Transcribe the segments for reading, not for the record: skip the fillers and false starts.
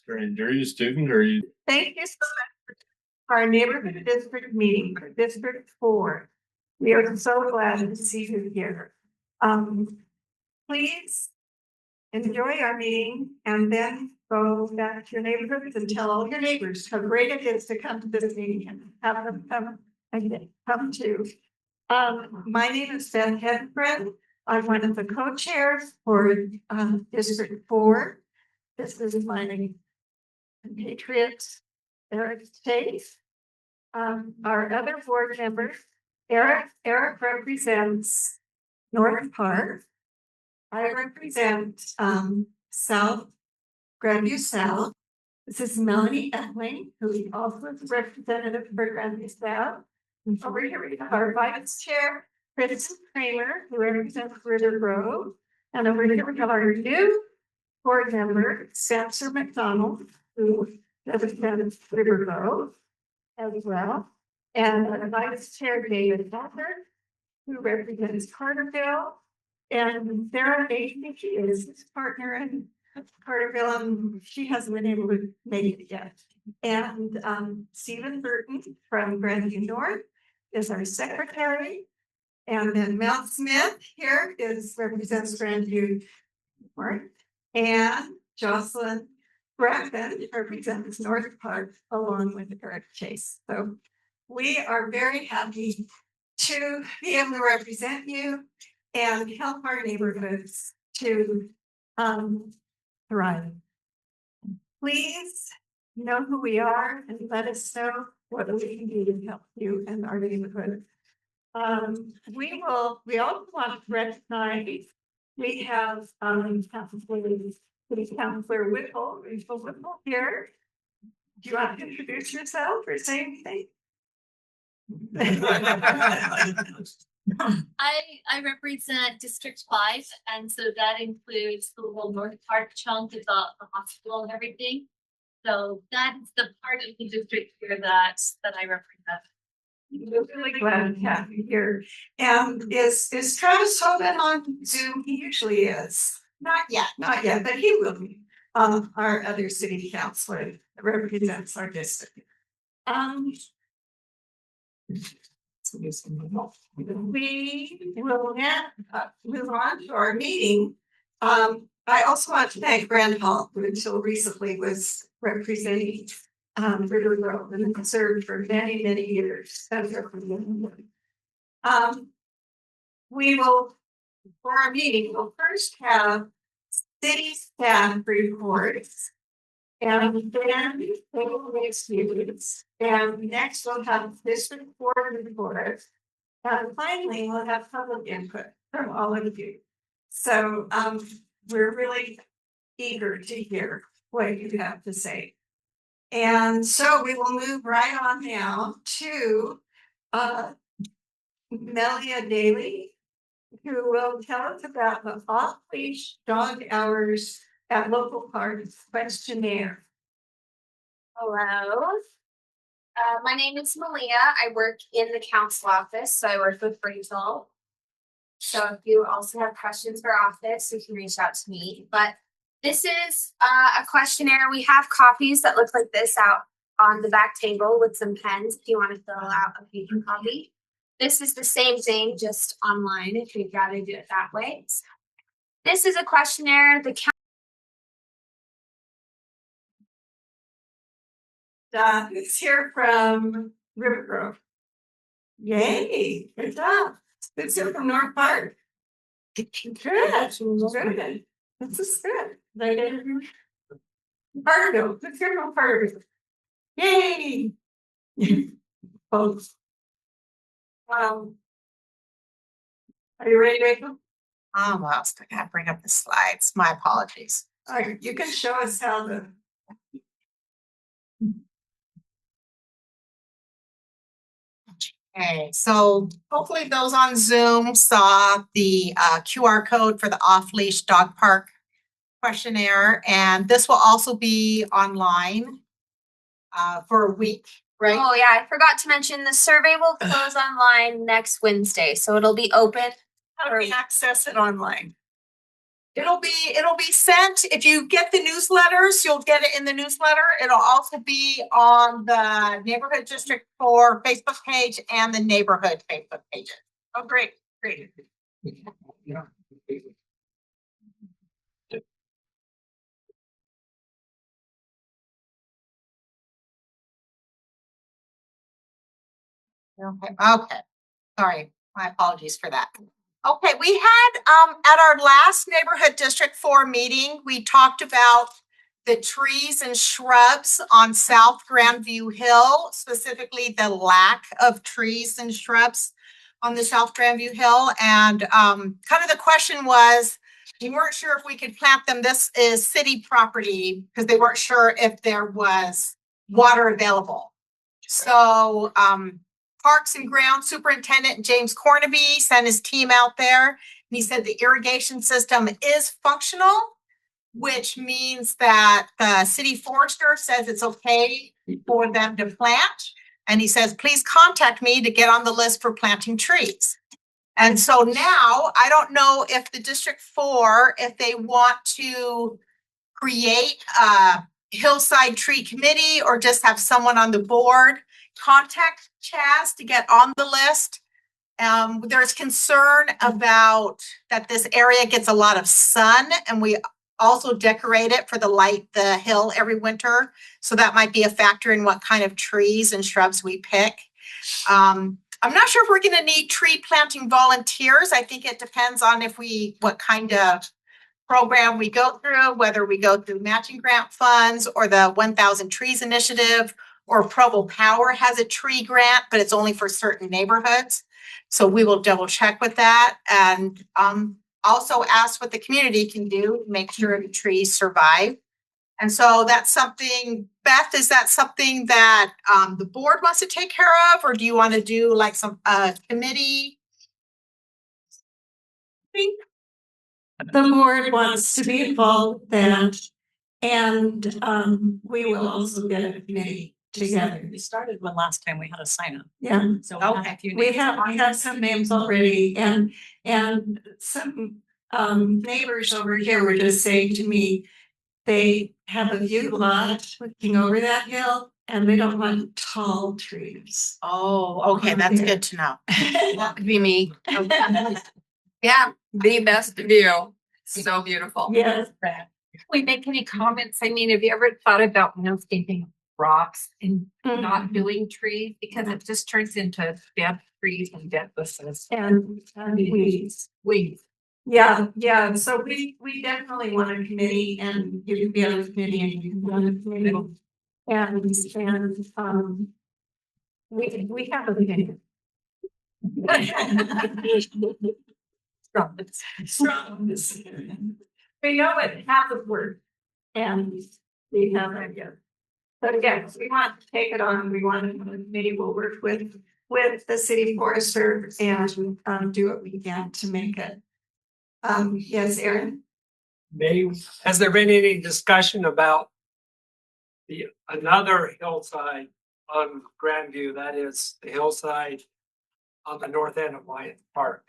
Are you a student or are you? Thank you so much for our neighborhood district meeting for District 4. We are so glad to see you here. Please enjoy our meeting and then go back to your neighborhoods and tell all your neighbors how great it is to come to this meeting and have them come to. My name is Beth Hedfred. I'm one of the co-chairs for District 4. This is my compatriot, Eric Chase. Our other board members, Eric represents North Park. I represent South, Grandview South. This is Melanie Etling, who is also the representative for Grandview South. Over here we have our vice chair, Kristen Kramer, who represents Rivergrove. And over here we have our new board member, Spencer McDonald, who represents Rivergrove as well. And our vice chair, David Walker, who represents Carterville. And Sarah Daisy, she is his partner in Carterville, and she hasn't been able to make it yet. And Stephen Burton from Grandview North is our secretary. And then Mel Smith here represents Grandview North. And Jocelyn Bracken represents North Park along with Eric Chase. So we are very happy to be able to represent you and help our neighborhoods to thrive. Please know who we are and let us know what we can do to help you and our neighborhood. We also want to recognize we have Councilor Whipple here. Do you want to introduce yourself or say anything? I represent District 5, and so that includes the whole North Park chunk, the hospital and everything. So that's the part of the district here that I represent. We're really glad to have you here. And is Travis Hogan on Zoom? He usually is. Not yet, but he will be. Our other city councilor that represents our district. We will now move on to our meeting. I also want to thank Brand Hall, who until recently was representing Rivergrove and served for many, many years as representative. We will, for our meeting, we'll first have city staff reports. And then we will make students. And next we'll have District 4 reports. And finally, we'll have public input from all of you. So we're really eager to hear what you have to say. And so we will move right on now to Melia Dayley, who will tell us about the off-leash dog hours at local parks questionnaire. Hello. My name is Melia. I work in the council office, so I work with Rachel. So if you also have questions for office, you can reach out to me. But this is a questionnaire. We have copies that look like this out on the back table with some pens if you want to fill out a paper copy. This is the same thing, just online if you'd rather do it that way. This is a questionnaire. Who's here from Rivergrove? Yay, good job. Who's here from North Park? Good. This is good. Carterville. Who's here from Carterville? Yay. Folks. Are you ready, Rachel? Almost. I gotta bring up the slides. My apologies. All right, you can show us how the Okay, so hopefully those on Zoom saw the QR code for the off-leash dog park questionnaire, and this will also be online for a week, right? Oh yeah, I forgot to mention the survey will close online next Wednesday, so it'll be open. How do we access it online? It'll be sent. If you get the newsletters, you'll get it in the newsletter. It'll also be on the Neighborhood District 4 Facebook page and the neighborhood Facebook page. Oh, great. Okay. Sorry, my apologies for that. Okay, we had at our last Neighborhood District 4 meeting, we talked about the trees and shrubs on South Grandview Hill, specifically the lack of trees and shrubs on the South Grandview Hill. And kind of the question was, we weren't sure if we could plant them. This is city property because they weren't sure if there was water available. So Parks and Grounds Superintendent James Cornaby sent his team out there. And he said the irrigation system is functional, which means that the city forester says it's okay for them to plant. And he says, please contact me to get on the list for planting trees. And so now I don't know if the District 4, if they want to create a Hillside Tree Committee or just have someone on the board contact Chaz to get on the list. There's concern about that this area gets a lot of sun, and we also decorate it for the hill every winter. So that might be a factor in what kind of trees and shrubs we pick. I'm not sure if we're going to need tree planting volunteers. I think it depends on what kind of program we go through, whether we go through matching grant funds or the 1,000 Trees Initiative, or Provo Power has a tree grant, but it's only for certain neighborhoods. So we will double check with that, and also ask what the community can do to make sure the trees survive. And so that's something, Beth, is that something that the board wants to take care of, or do you want to do like some committee? The board wants to be involved then, and we will also get a committee together. We started one last time we had a sign up. Yeah. So Okay. We have some names already, and some neighbors over here were just saying to me, they have a view lot looking over that hill, and they don't want tall trees. Oh, okay, that's good to know. that could be me. Yeah, the best view. So beautiful. Yes. We make any comments? I mean, have you ever thought about landscaping rocks and not doing trees? Because it just turns into dead trees and dead bushes. And weeds. Yeah, so we definitely want a committee, and you can be on the committee and you can be on the committee. And we have a committee. Strong. We know it half of work, and we have ideas. But again, we want to take it on. We want to have a committee. We'll work with the city forester and do what we can to make it. Yes, Aaron. Has there been any discussion about another hillside on Grandview, that is the hillside on the north end of Wyatt Park?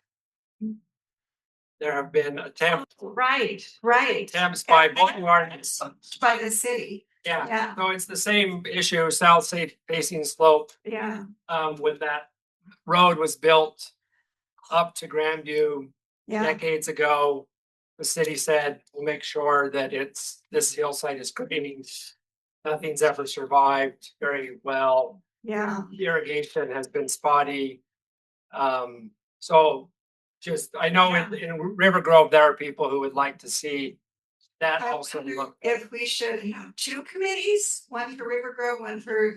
There have been attempts Right. by both parties. By the city. Yeah, so it's the same issue, south facing slope. Yeah. When that road was built up to Grandview decades ago, the city said, we'll make sure that this hillside is greening. Nothing's ever survived very well. Yeah. Irrigation has been spotty. So I know in Rivergrove, there are people who would like to see that I also wonder look. if we should have two committees, one for Rivergrove, one for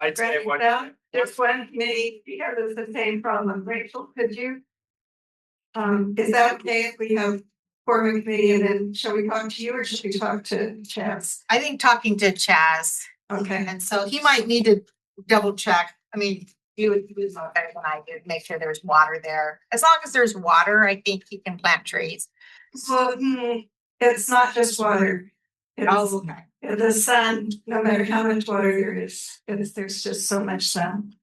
I'd say Grandview Hill. Just one committee, because it's the same problem. Rachel, could you? Is that okay if we have form a committee, and then shall we talk to you or should we talk to Chaz? I think talking to Chaz, Okay. and so he might need to double check. I mean, he was better than I did, make sure there's water there. As long as there's water, I think he can plant trees. Well, it's not just water. It's the sun, no matter how much water there is, there's just so much sun.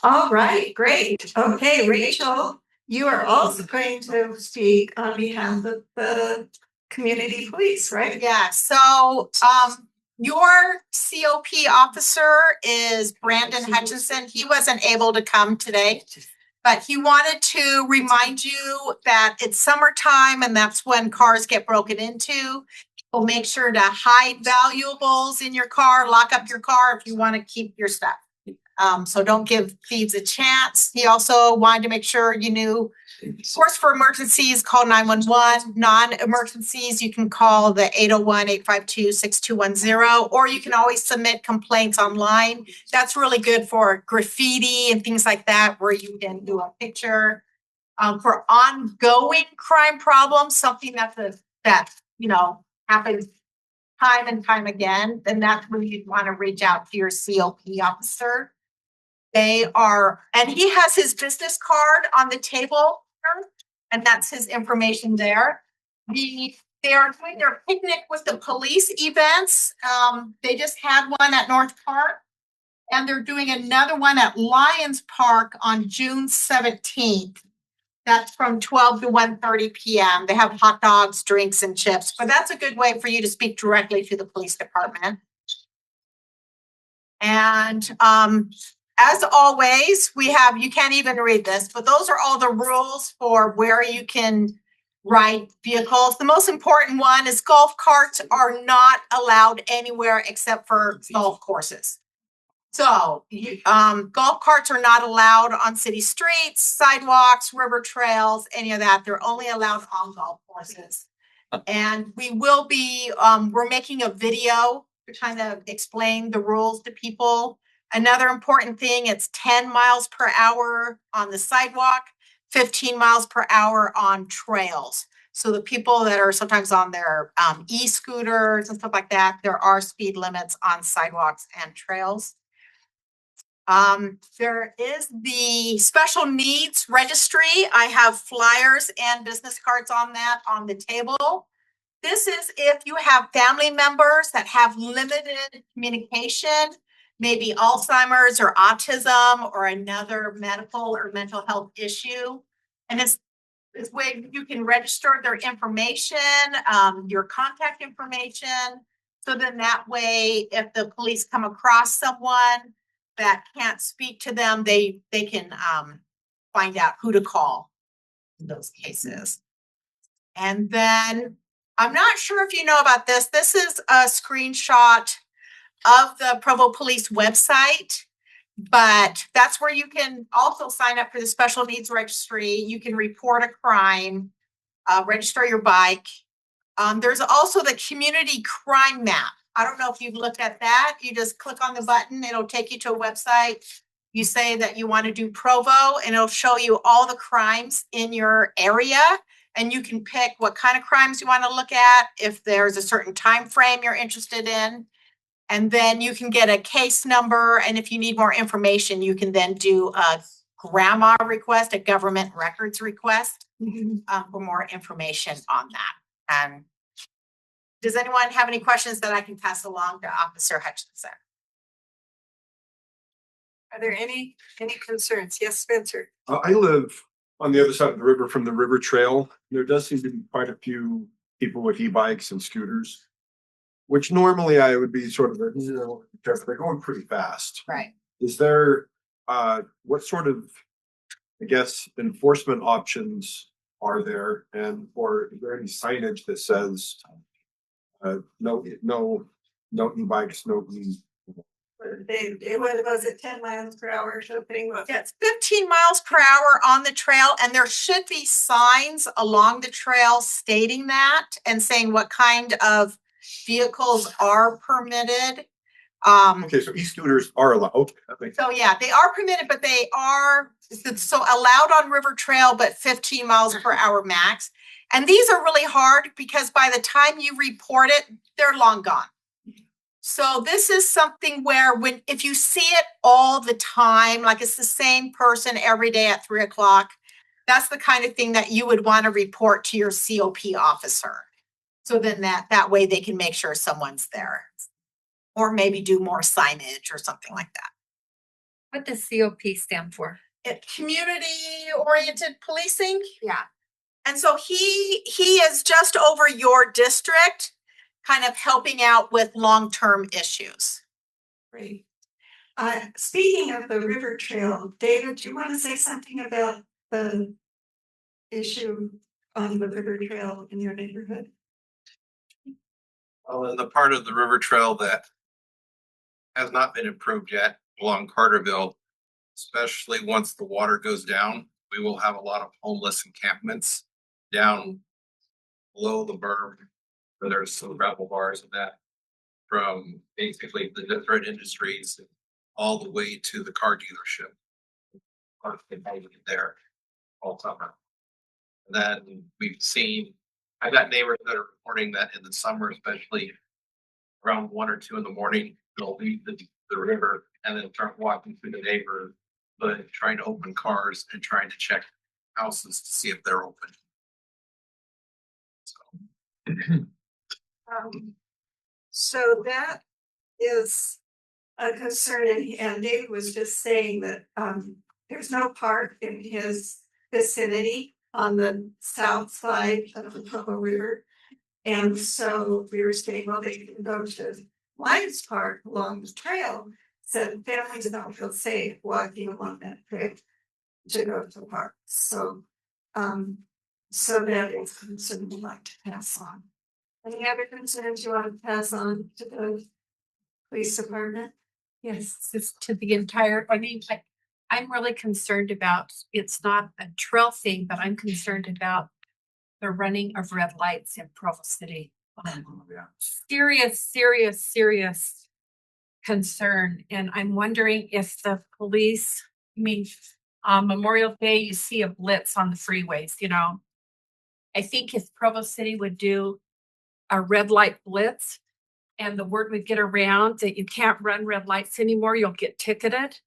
All right, great. Okay, Rachel, you are also going to speak on behalf of the community police, right? Yeah, so, your COP officer is Brandon Hutchinson. He wasn't able to come today. But he wanted to remind you that it's summertime and that's when cars get broken into. Well, make sure to hide valuables in your car, lock up your car if you want to keep your stuff. So don't give thieves a chance. He also wanted to make sure you knew, of course, for emergencies, call 911. Non-emergencies, you can call the 801-852-6210, or you can always submit complaints online. That's really good for graffiti and things like that, where you can do a picture. For ongoing crime problems, something that happens time and time again, then that's where you'd want to reach out to your COP officer. And he has his business card on the table, and that's his information there. They are doing their picnic with the police events. They just had one at North Park, and they're doing another one at Lions Park on June 17th. That's from 12 to 1:30 p.m. They have hot dogs, drinks, and chips, but that's a good way for you to speak directly to the police department. And as always, you can't even read this, but those are all the rules for where you can ride vehicles. The most important one is golf carts are not allowed anywhere except for golf courses. So golf carts are not allowed on city streets, sidewalks, river trails, any of that. They're only allowed on golf courses. And we're making a video to kind of explain the rules to people. Another important thing, it's 10 miles per hour on the sidewalk, 15 miles per hour on trails. So the people that are sometimes on their e-scooters and stuff like that, there are speed limits on sidewalks and trails. There is the special needs registry. I have flyers and business cards on that on the table. This is if you have family members that have limited communication, maybe Alzheimer's or autism or another medical or mental health issue. And it's where you can register their information, your contact information. So then that way, if the police come across someone that can't speak to them, they can find out who to call in those cases. And then I'm not sure if you know about this. This is a screenshot of the Provo Police website, but that's where you can also sign up for the special needs registry. You can report a crime, register your bike. There's also the community crime map. I don't know if you've looked at that. You just click on the button. It'll take you to a website. You say that you want to do Provo, and it'll show you all the crimes in your area. And you can pick what kind of crimes you want to look at, if there's a certain time frame you're interested in. And then you can get a case number. And if you need more information, you can then do a grandma request, a government records request for more information on that. And does anyone have any questions that I can pass along to Officer Hutchinson? Are there any concerns? Yes, Spencer. I live on the other side of the river from the river trail. There does seem to be quite a few people with e-bikes and scooters, which normally I would be sort of, they're going pretty fast. Right. Is there, what sort of, I guess, enforcement options are there? And, or is there any signage that says, no e-bikes, no It was it 10 miles per hour something? Yeah, it's 15 miles per hour on the trail, and there should be signs along the trail stating that and saying what kind of vehicles are permitted. Okay, so e-scooters are allowed. Okay, that makes So yeah, they are permitted, but they are so allowed on River Trail, but 15 miles per hour max. And these are really hard because by the time you report it, they're long gone. So this is something where if you see it all the time, like it's the same person every day at 3 o'clock, that's the kind of thing that you would want to report to your COP officer. So then that way they can make sure someone's there. Or maybe do more signage or something like that. What does COP stand for? Community-oriented policing. Yeah. And so he is just over your district, kind of helping out with long-term issues. Great. Speaking of the river trail, David, do you want to say something about the issue on the river trail in your neighborhood? Well, in the part of the river trail that has not been improved yet along Carterville, especially once the water goes down, we will have a lot of homeless encampments down below the berm where there's some gravel bars and that, from basically the different industries all the way to the car dealership. There all summer. And then we've seen, I've got neighbors that are reporting that in the summer, especially around 1 or 2 in the morning, they'll leave the river and then start walking through the neighborhood, but trying to open cars and trying to check houses to see if they're open. So that is a concern, and David was just saying that there's no park in his vicinity on the south side of the Provo River. And so we were saying, well, they can go to Lions Park along the trail. So families don't feel safe walking along that trail to go to the park. So that is a concern we'd like to pass on. Any other concerns you want to pass on to the police department? Yes, just to the entire, I'm really concerned about, it's not a trail thing, but I'm concerned about the running of red lights in Provo City. Serious concern. And I'm wondering if the police, Memorial Day, you see a blitz on the freeways, I think if Provo City would do a red light blitz and the word would get around that you can't run red lights anymore, you'll get ticketed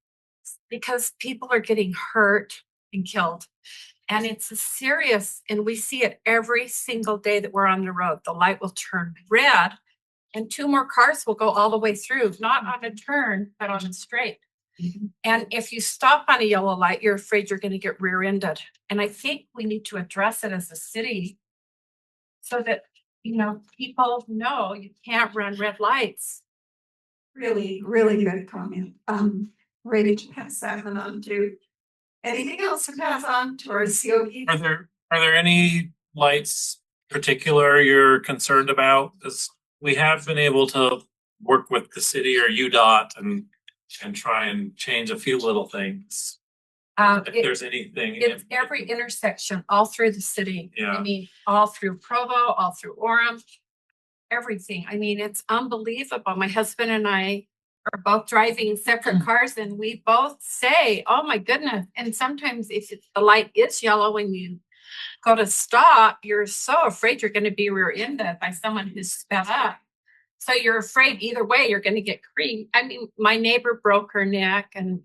because people are getting hurt and killed. And it's a serious, and we see it every single day that we're on the road. The light will turn red and 2 more cars will go all the way through, not on a turn, but on a straight. And if you stop on a yellow light, you're afraid you're going to get rear-ended. And I think we need to address it as a city so that, people know you can't run red lights. Really good comment. Ready to pass that one on to. Anything else to pass on to our COP? Are there any lights particular you're concerned about? Because we have been able to work with the city or UDOT and try and change a few little things. If there's anything. It's every intersection all through the city. Yeah. All through Provo, all through Orem, everything. It's unbelievable. My husband and I are both driving separate cars and we both say, oh my goodness. And sometimes if the light is yellow when you go to stop, you're so afraid you're going to be rear-ended by someone who's sped up. So you're afraid either way you're going to get creamed. My neighbor broke her neck and,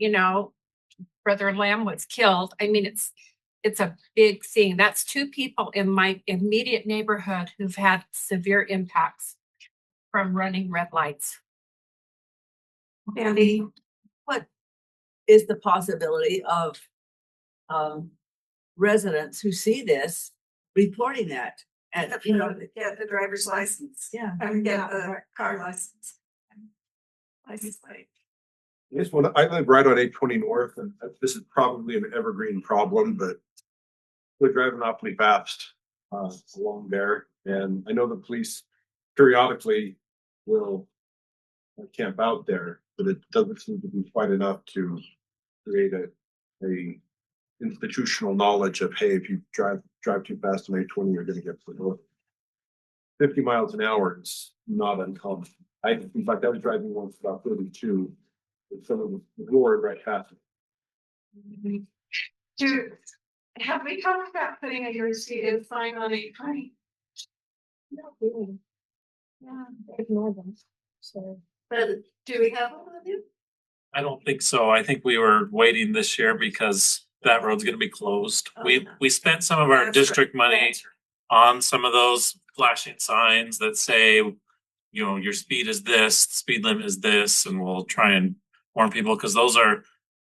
Brother Lamb was killed. It's a big thing. That's 2 people in my immediate neighborhood who've had severe impacts from running red lights. Andy, What is the possibility of residents who see this reporting that? And get the driver's license. Yeah. And get the car license. License plate. Yes, well, I live right on 820 North, and this is probably an evergreen problem, but we're driving awfully fast along there. And I know the police periodically will camp out there, but it doesn't seem to be quite enough to create a institutional knowledge of, hey, if you drive too fast on 820, you're going to get pulled over. 50 miles an hour is not uncommon. In fact, I was driving once about 32. Someone was roaring right past me. Have we talked about putting a Eurospeed sign on 820? No, really. Yeah, ignore them. So. But do we have one of them? I don't think so. I think we were waiting this year because that road's gonna be closed. We spent some of our That's district right. money on some of those flashing signs that say, your speed is this, the speed limit is this, and we'll try and warn people, because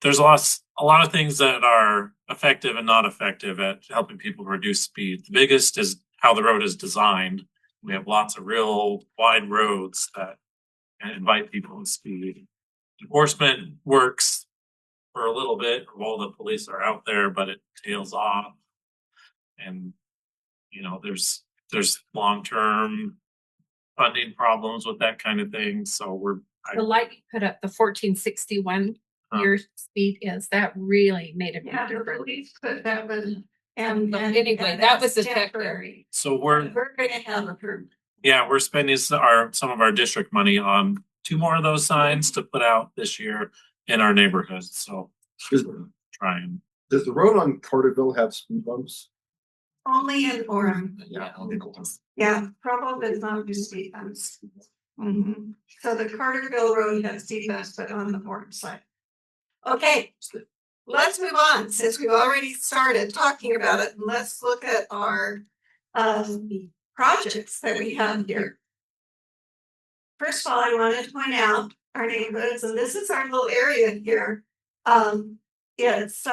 there's a a lot of things that are effective and not effective at helping people reduce speed. The biggest is how the road is designed. We have lots of real wide roads that invite people to speed. Enforcement works for a little bit while the police are out there, but it tails off. And, you know, there's long-term funding problems with that kind of thing. So The light you put up, the 1461 your speed is, that really made a big Yeah, the difference. police put that one. But anyway, that was a temporary. So we're going to have a permit. we're spending some of our district money on 2 more of those signs to put out this year in our neighborhoods. So trying. Does the road on Carterville have speed bumps? Only in Orem. Yeah. Yeah, Provo does not do speed bumps. So the Carterville Road has speed bumps, but on the Orem side. Okay, let's move on, since we've already started talking about it, and let's look at our projects that we have here. First of all, I wanted to point out our neighborhoods, and this is our little area here. It's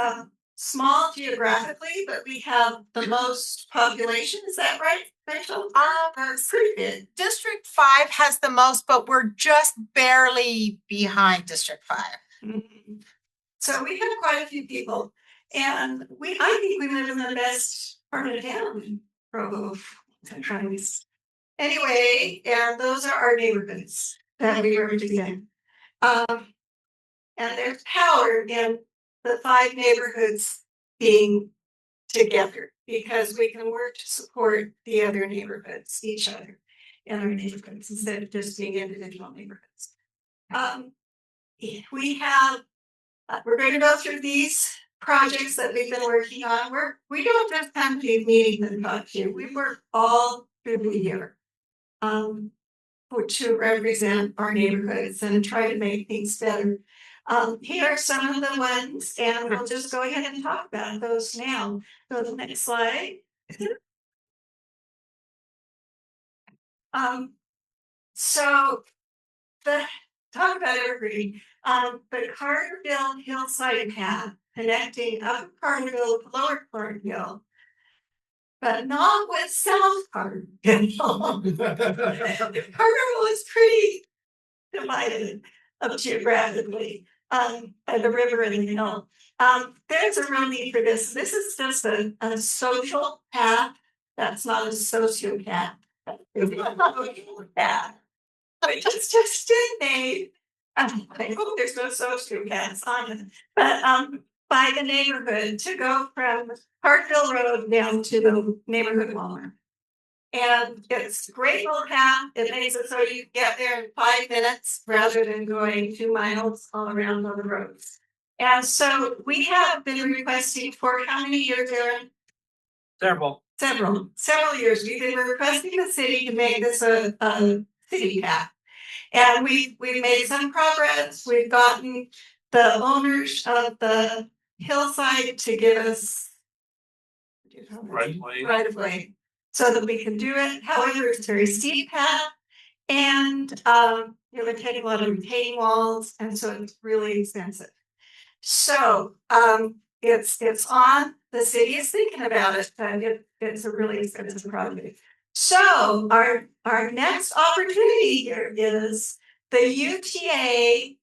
small geographically, but we have the most population. Is that right, Rachel? That's pretty big. District 5 has the most, but we're just barely behind District 5. Mhm. So we have quite a few people, and I think we live in the best part of town in Provo. Anyway, and those are our neighborhoods that we represent. And there's power in the 5 neighborhoods being together, because we can work to support the other neighborhoods, each other in our neighborhoods, instead of just being individual neighborhoods. We have, we're going to go through these projects that we've been working on. We don't just come to these meetings and talk to you. We work all through the year to represent our neighborhoods and try to make things better. Here are some of the ones, and we'll just go ahead and talk about those now. Go to the next slide. So talk about evergreen. The Carterville Hillside path connecting Upper Carterville to Lower Carterville, but not with South Carterville. Carterville is pretty divided up geographically, by the river and the hill. There's a real need for this. This is just a social path. That's not a sociopath. It's not a sociopath. But it's just made. I hope there's no sociopaths on it. But by the neighborhood to go from Parkville Road down to the neighborhood Walmart. And it's a great little path. It makes it so you get there in 5 minutes rather than going 2 miles all around on the roads. And so we have been requesting for how many years, Aaron? Several years. We've been requesting the city to make this a city path. And we've made some progress. We've gotten the owners of the hillside to give us right of way so that we can do it. However, it's a very steep path, and we're taking a lot of retaining walls, and so it's really expensive. So it's on. The city is thinking about it, but it's a really expensive project. So our next opportunity here is the UTA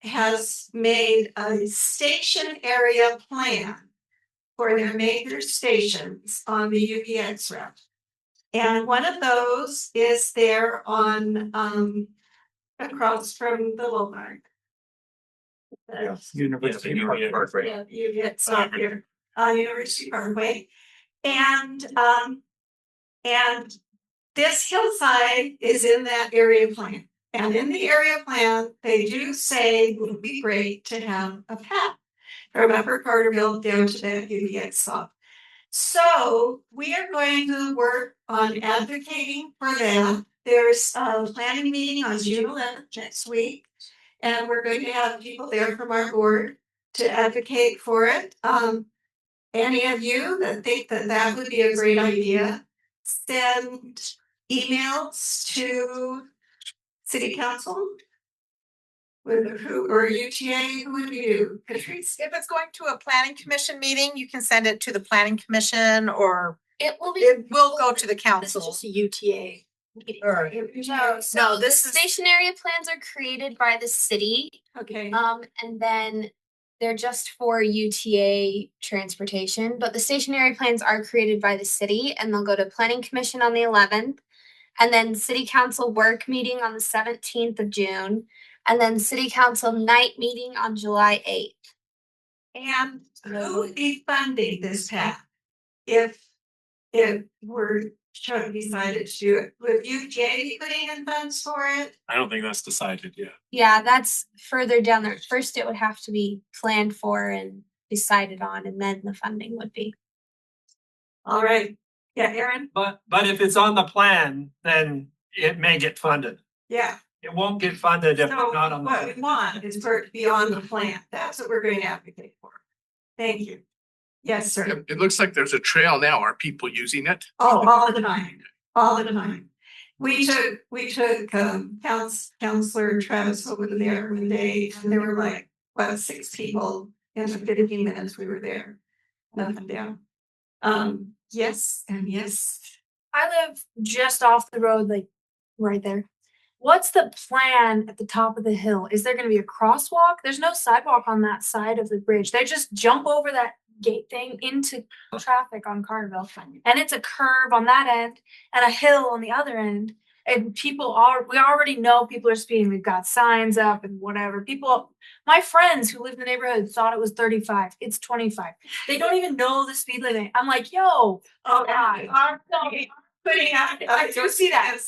has made a station area plan for their major stations on the UPX route. And one of those is there on across from the Walmart. University Parkway. Yeah, it's not here, University Parkway. And this hillside is in that area plan. And in the area plan, they do say it would be great to have a path from Upper Carterville down to that UPX stop. So we are going to work on advocating for that. There's a planning meeting on June 11th next week, and we're going to have people there from our board to advocate for it. Any of you that think that would be a great idea, send emails to City Council With who, or UTA, who would you do? Patrice? If it's going to a planning commission meeting, you can send it to the planning commission or It will be. it will go to the This is council. just a UTA. Or- No, so the this is- station area plans are created by the city, Okay, and then they're just for UTA transportation, but the stationary plans are created by the city and they'll go to planning commission on the 11th. And then city council work meeting on the 17th of June, and then city council night meeting on July 8th. and who would be funding this path? If we're decided to do it, would UTA be putting in funds for it? I don't think that's decided yet. Yeah, that's further down there. First, it would have to be planned for and decided on, and then the funding would be. All right, yeah, Aaron? But if it's on the plan, then it may get funded. Yeah. It won't get funded if it's So not on the what plan. we want is for it to be on the plan. That's what we're going to advocate for. Thank you. Yes, sir. It looks like there's a trail now. Are people using it? Oh, all the time, all the time. We took Counselor Travis over there one day, and there were like, what, 6 people in the 15 minutes we were there. Nothing down. Yes, and yes. I live just off the road, like right there. What's the plan at the top of the hill? Is there gonna be a crosswalk? There's no sidewalk on that side of the bridge. They just jump over that gate thing into traffic on Carterville. And it's a curve on that end and a hill on the other end. And we already know people are speeding. We've got signs up and whatever. My friends who live in the neighborhood thought it was 35. It's 25. They don't even know the speed limit. I'm like, yo, Oh, God. putting out. I do see that,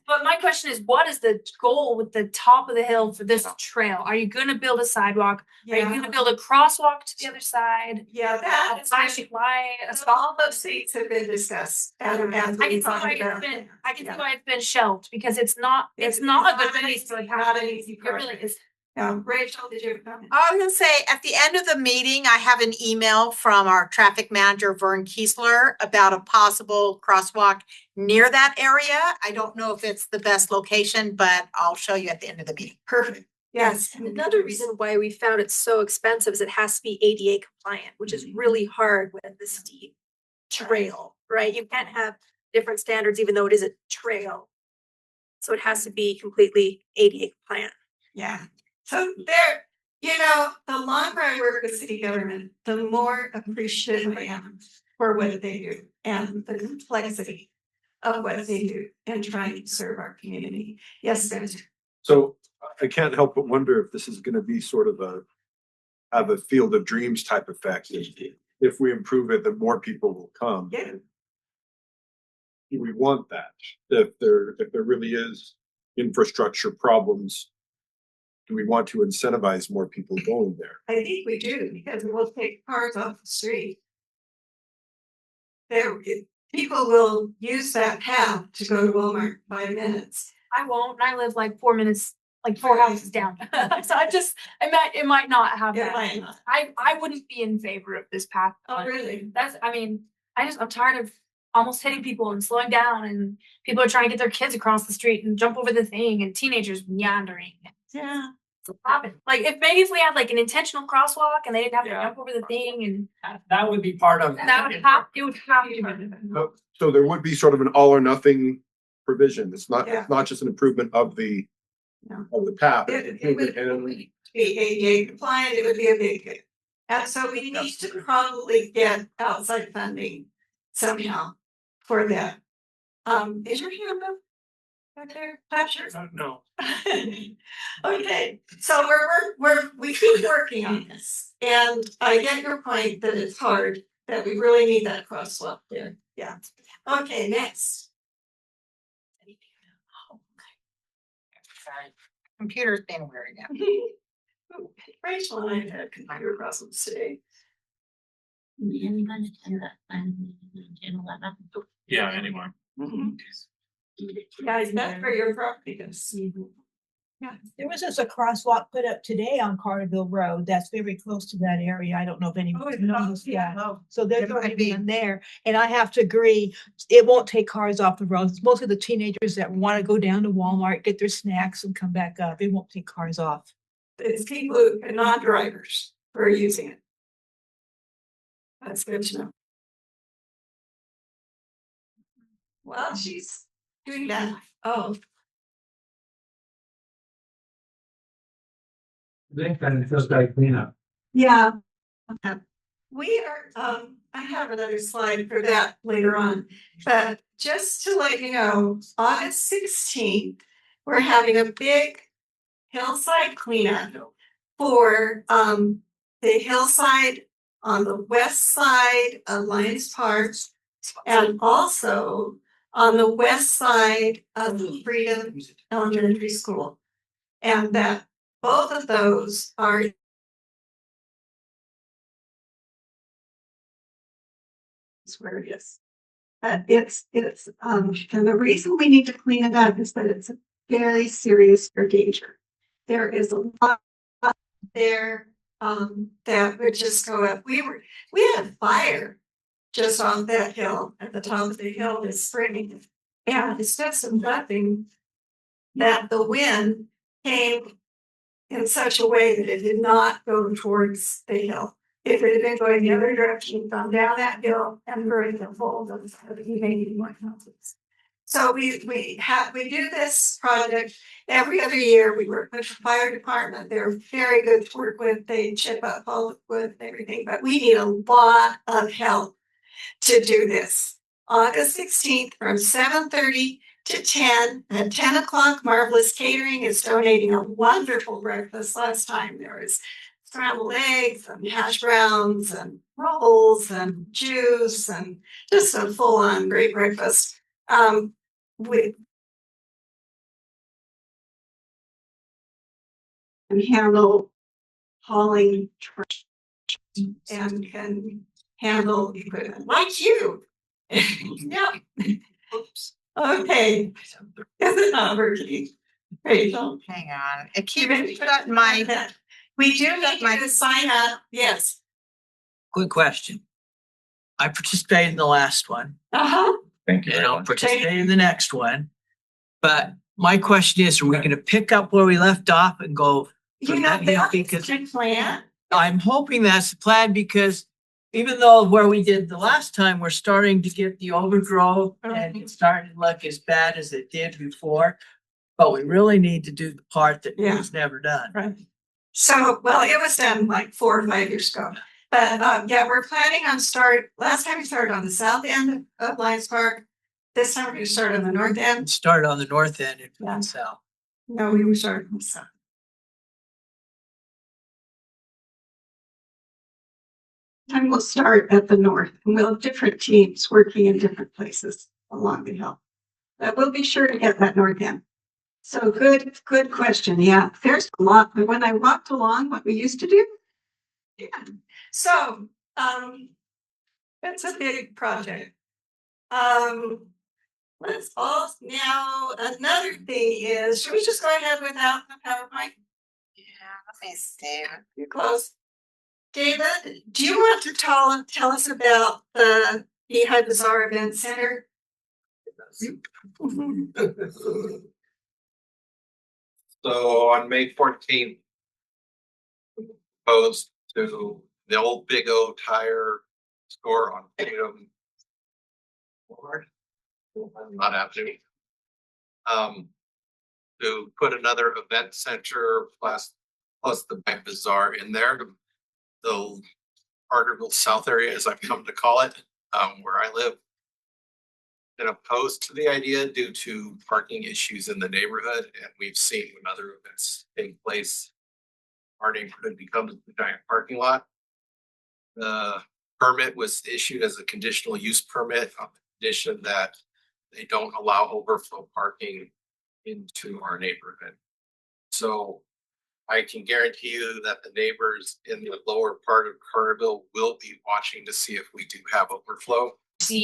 but my question is, what is the goal with the top of the hill for this trail? Are you gonna build a sidewalk? Are you gonna build a crosswalk to the other side? Yeah, A that's flashing light, a so stop? all those things have been discussed. I can see why it's been shelved, because it's not a good place to Not an easy It really project. is. Rachel, did you have a comment? I was gonna say, at the end of the meeting, I have an email from our traffic manager, Vern Kiesler, about a possible crosswalk near that area. I don't know if it's the best location, but I'll show you at the end of the meeting. Perfect. Yes. And another reason why we found it so expensive is it has to be ADA compliant, which is really hard with the steep trail, right? You can't have different standards even though it is a trail. So it has to be completely ADA compliant. Yeah. So the longer I work with city government, the more appreciative I am for what they do and the complexity of what they do and trying to serve our community. Yes, Spencer. So I can't help but wonder if this is gonna be sort of have a field of dreams type effect. If we improve it, then more people will come. Yeah. Do we want that? If there really is infrastructure problems, do we want to incentivize more people going there? I think we do, because it will take cars off the street. People will use that path to go to Walmart in 5 minutes. I won't, and I live like 4 minutes, like 4 houses down. So it might not happen. Yeah. I wouldn't be in favor of this path. Oh, really? I'm tired of almost hitting people and slowing down, and people are trying to get their kids across the street and jump over the thing, and teenagers meandering. Yeah. Like if we had like an intentional crosswalk and they didn't have to jump over the thing, and That would be part of. it would have to. So there would be sort of an all or nothing provision. It's Yeah. not just an improvement of the path. It would be ADA compliant, it would be a big. And so we need to probably get outside funding somehow for that. Is your hand up? Right there, Patrick? No. Okay, so we keep working on this, and I get your point that it's hard, that we really need that crosswalk there, yeah. Okay, next. Computer's being weird again. Rachel and I had computer problems today. Yeah, anyway. Guys, that's for your property. Yeah, there was just a crosswalk put up today on Carterville Road that's very close to that area. I don't know if anyone knows. Yeah. So there's It might already be. one there. And I have to agree, it won't take cars off the road. It's mostly the teenagers that want to go down to Walmart, get their snacks and come back up. It won't take cars off. It's people who are not drivers who are using it. That's good to know. Well, she's doing that. Oh, yeah. We are, I have another slide for that later on, but just to let you know, August 16th, we're having a big hillside cleanup for, the hillside on the west side of Lions Park and also on the west side of the Freedom Elementary School. And that both of those are where it is. And the reason we need to clean it up is that it's a very serious danger. There is a lot there, that would just go up. We had a fire just on that hill at the top of the hill this spring. And it's just nothing that the wind came in such a way that it did not go towards the hill. If it had been going the other direction, gone down that hill and burned the whole of the remaining one houses. So we do this project every other year. We work with the fire department. They're very good to work with. They chip up all the wood and everything, but we need a lot of help to do this. August 16th from 7:30 to 10. At 10 o'clock, Marvelous Catering is donating a wonderful breakfast. Last time there was scrambled eggs and hash browns and rolls and juice and just a full-on great breakfast. We can handle hauling trash and can handle equipment like you. Yep. Oops. Okay. Is it not working? Rachel. Hang on. It keeps shutting my. We do need My sign up. Yes. Good question. I participated in the last one. Uh-huh. Thank you. And I'll participate in the next one. But my question is, are we gonna pick up where we left off and go? You know, that's a plan. I'm hoping that's the plan because even though where we did the last time, we're starting to get the overgrowth and it's starting to look as bad as it did before. But we really need to do the part that was never done. Right. So, well, it was done like 4 or 5 years ago. But yeah, we're planning on last time we started on the south end of Lions Park. This time we're gonna start on the north end. Start on the north end and south. No, we were starting on the south. And we'll start at the north and we'll have different teams working in different places along the hill. But we'll be sure to get that north end. So good question. Yeah, there's a lot. But when I walked along what we used to do. Yeah. So it's a big project. Let's all now another thing is, should we just go ahead without the PowerPoint? Yeah, let me see. You're close. David, do you want to tell us about the Beehive Bazaar Event Center? So on May 14th, proposed to the old Big O tire store on Freedom. Not happening. To put another event center plus the Bazaar in there. The Carterville South area, as I've come to call it, where I live. Been opposed to the idea due to parking issues in the neighborhood, and we've seen when other events take place, our neighborhood becomes a giant parking lot. The permit was issued as a conditional use permit on the condition that they don't allow overflow parking into our neighborhood. So I can guarantee you that the neighbors in the lower part of Carterville will be watching to see if we do have overflow. Did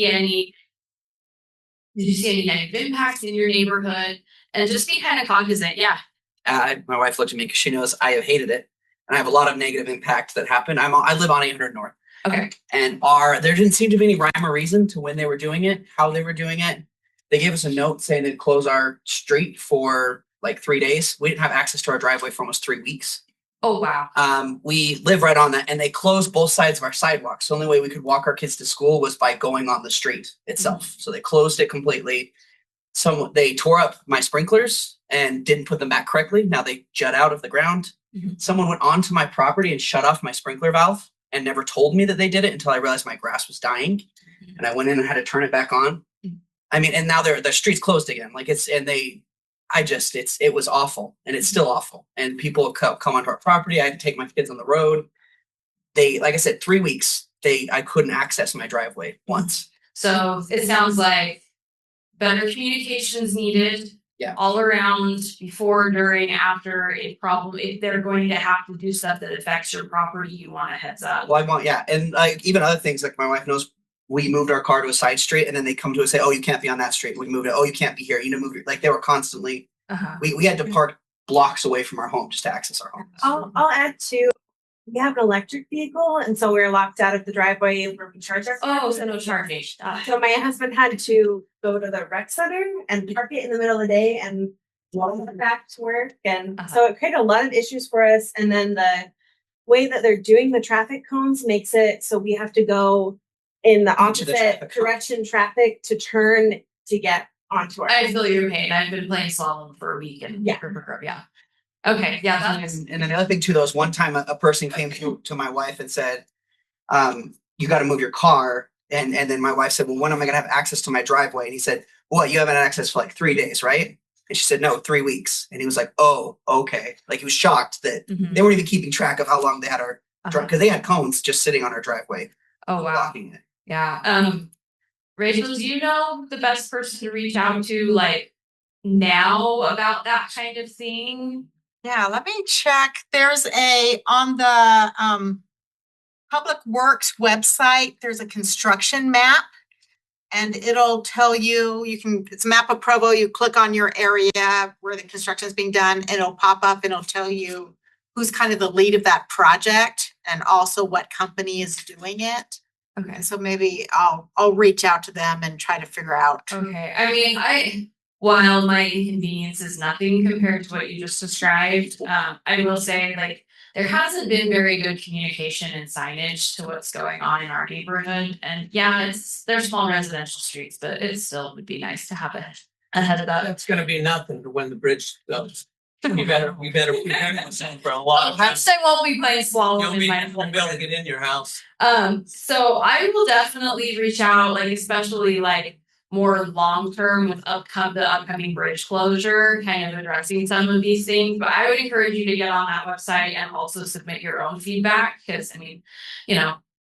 you see any negative impacts in your neighborhood? And just be kind of cognizant, yeah. My wife looked at me because she knows I have hated it, and I have a lot of negative impacts that happen. I live on 800 North. Okay. And there didn't seem to be any rhyme or reason to when they were doing it, how they were doing it. They gave us a note saying they'd close our street for like 3 days. We didn't have access to our driveway for almost 3 weeks. Oh, wow. We live right on that, and they closed both sides of our sidewalks. The only way we could walk our kids to school was by going on the street itself. So they closed it completely. They tore up my sprinklers and didn't put them back correctly. Now they jut out of the ground. Someone went onto my property and shut off my sprinkler valve and never told me that they did it until I realized my grass was dying. And I went in and had to turn it back on. I mean, and now the street's closed again. Like it was awful, and it's still awful. And people have come onto our property. I had to take my kids on the road. Like I said, 3 weeks, I couldn't access my driveway once. So it sounds like better communications needed. Yeah. All around, before, during, after a problem. If they're going to have to do stuff that affects your property, you want a heads up. Well, and like even other things, like my wife knows, we moved our car to a side street, and then they come to us and say, "Oh, you can't be on that street." We moved it. "Oh, you can't be here. You know, move it." Like they were constantly. We had to park blocks away from our home just to access our home. I'll add to, we have an electric vehicle, and so we're locked out of the driveway where we charge our car. Oh, so no charging. So my husband had to go to the rec center and park it in the middle of the day and walk back to work. And so it created a lot of issues for us. And then the way that they're doing the traffic cones makes it so we have to go in the opposite direction traffic to turn to get onto our. I feel your pain. I've been playing slalom for a week in Rivergrove. Yeah. Okay. Yeah. And then the other thing too, though, is one time a person came to my wife and said, "You got to move your car." And then my wife said, "Well, when am I going to have access to my driveway?" And he said, "What, you haven't had access for like 3 days, right?" And she said, "No, 3 weeks." And he was like, "Oh, okay." Like he was shocked that they weren't even keeping track of how long they had our drive, because they had cones just sitting on our driveway. Oh, wow. Blocking it. Yeah. Rachel, do you know the best person to reach out to, like, now about that kind of thing? Yeah, let me check. There's on the Public Works website, there's a construction map, and it'll tell you, it's a map of Provo. You click on your area where the construction is being done, and it'll pop up and it'll tell you who's kind of the lead of that project and also what company is doing it. Okay. So maybe I'll reach out to them and try to figure out. Okay. I mean, while my inconvenience is nothing compared to what you just described, I will say, like, there hasn't been very good communication and signage to what's going on in our neighborhood. And yeah, they're small residential streets, but it still would be nice to have a head of that. That's gonna be nothing to when the bridge goes. We better prepare ourselves for a lot of time. I won't be playing slalom You'll in be my able to get in your house. So I will definitely reach out, like, especially like more long-term with the upcoming bridge closure, kind of addressing some of these things. But I would encourage you to get on that website and also submit your own feedback, because I mean,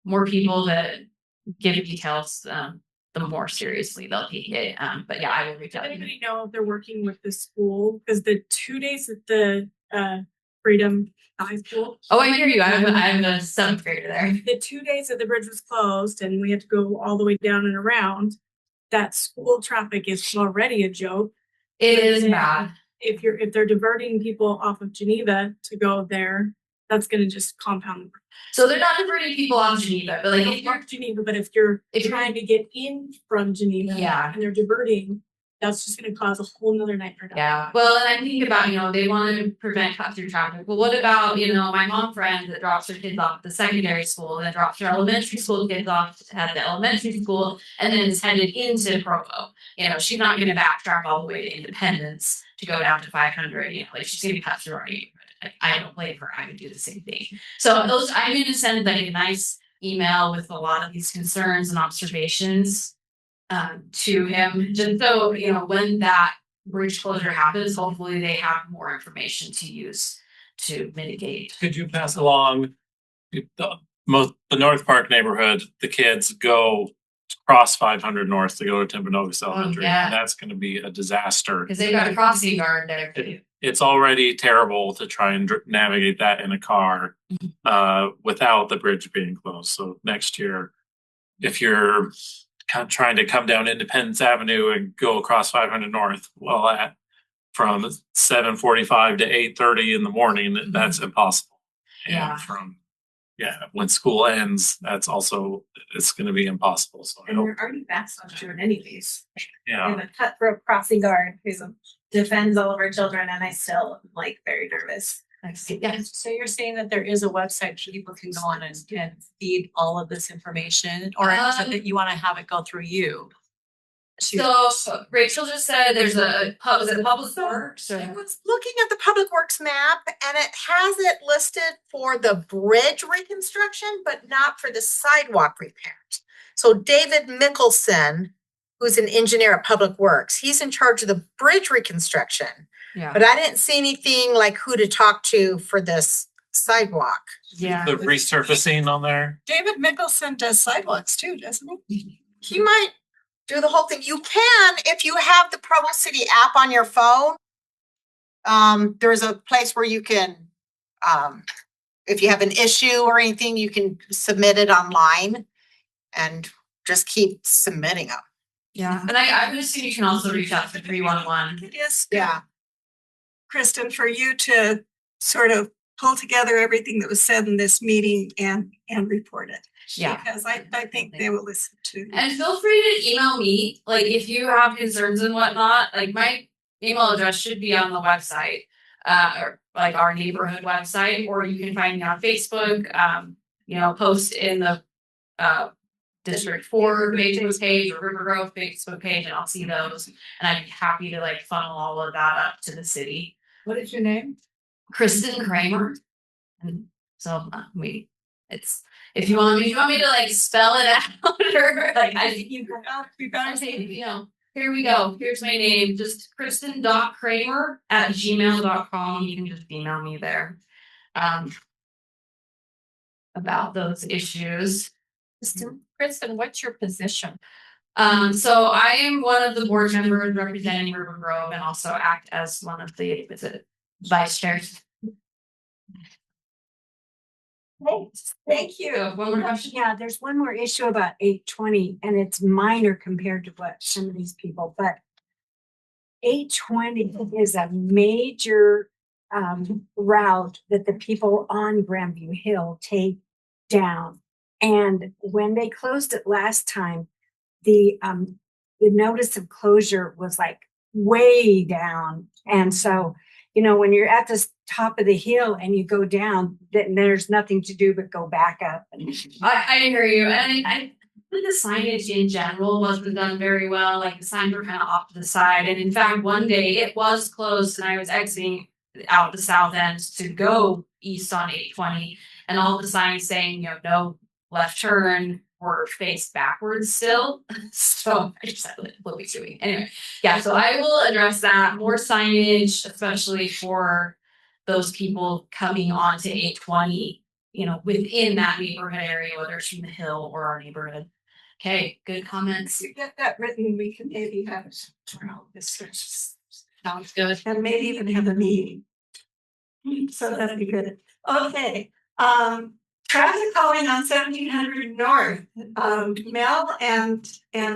more people that give details, the more seriously they'll take it. But yeah, I will reach out. Anybody know if they're working with the school? Because the 2 days at the Freedom High School. Oh, I hear you. I'm a 7th grader there. The 2 days that the bridge was closed and we had to go all the way down and around, that school traffic is already a joke. It is bad. If they're diverting people off of Geneva to go there, that's going to just compound. So they're not diverting people off Geneva, but like if you're trying to get in from Geneva, and they're diverting, that's just going to cause a whole nother nightmare. Yeah. Well, and I think about, they want to prevent cut through traffic. Well, what about, my mom friend that drops her kids off at the secondary school and then drops her elementary school kids off at the elementary school and then is headed into Provo? She's not going to backtrack all the way to Independence to go down to 500. Like, she's going to cut through our neighborhood. I don't blame her. I would do the same thing. So I'm going to send like a nice email with a lot of these concerns and observations to him, just so when that bridge closure happens, hopefully they have more information to use to mitigate. Could you pass along the North Park neighborhood? The kids go cross 500 North to go to Timpanogos Elementary, and that's going to be a disaster because they've got a crossing guard there. It's already terrible to try and navigate that in a car without the bridge being closed. So next year, if you're kind of trying to come down Independence Avenue and go across 500 North, from 7:45 to 8:30 in the morning, that's impossible. And when school ends, it's going to be impossible. So and they're already fast on June anyways. Yeah. We have a cutthroat crossing guard who defends all of our children, and I still am very nervous. Yes. So you're saying that there is a website people can go on and feed all of this information, or is it that you want to have it go through you? So Rachel just said there's a is it Public Works or? I was looking at the Public Works map and it has it listed for the bridge reconstruction, but not for the sidewalk repairs. So David Mickelson, who's an engineer at Public Works, he's in charge of the bridge reconstruction. Yeah. But I didn't see anything like who to talk to for this sidewalk. Yeah. The resurfacing on there. David Mickelson does sidewalks too, doesn't he? He might do the whole thing. You can, if you have the Provo City app on your phone. There's a place where you can, if you have an issue or anything, you can submit it online and just keep submitting them. Yeah, and I would assume you can also reach out to 311. It is, Yeah. Kristen, for you to sort of pull together everything that was said in this meeting and report it. Yeah. Because I think they will listen to. And feel free to email me, like if you have concerns and whatnot, like my email address should be on the website, or like our neighborhood website, or you can find me on Facebook, post in the District 4 Facebook page or Rivergrove Facebook page, and I'll see those. And I'd be happy to like funnel all of that up to the city. What is your name? Kristen Kramer. And so it's if you want me to like spell it out or like You better say, here we go. Here's my name. Just kristen.kramer@gmail.com. You can just email me there. About those issues. Kristen, what's your position? So I am one of the board members representing Rivergrove and also act as one of the vice chairs. Thank you. One more question. Yeah, there's one more issue about 820 and it's minor compared to what some of these people, but 820 is a major route that the people on Grandview Hill take down. And when they closed it last time, the notice of closure was like way down. And so, when you're at the top of the hill and you go down, then there's nothing to do but go back up. I hear you. And I think the signage in general wasn't done very well. Like the signs were kind of off to the side. And in fact, one day it was closed and I was exiting out the south end to go east on 820. And all the signs saying, no left turn were faced backwards still. So I just had to what we doing. Anyway, yeah, so I will address that. More signage, especially for those people coming onto 820, within that neighborhood area, whether it's from the hill or our neighborhood. Okay, good comments. If you get that written, we can maybe have this Sounds good. and maybe even have a meeting. So that'd be good. Okay. Traffic calling on 1700 North. Mel and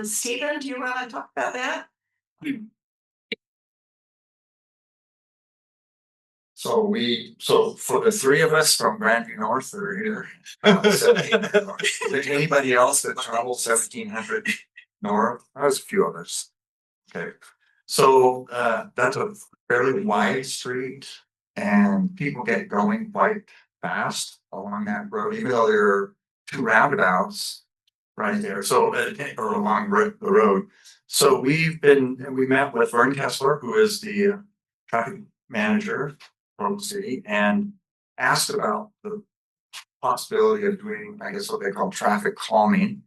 Stephen, do you want to talk about that? So for the three of us from Grandview North that are here, 1700 North. Is there anybody else that travels 1700 North? There's a few of us. Okay, so that's a fairly wide street, and people get going quite fast along that road, even though there are two roundabouts right there. So or along the road. So we met with Vern Kessler, who is the traffic manager from the city, and asked about the possibility of doing, I guess, what they call traffic calming,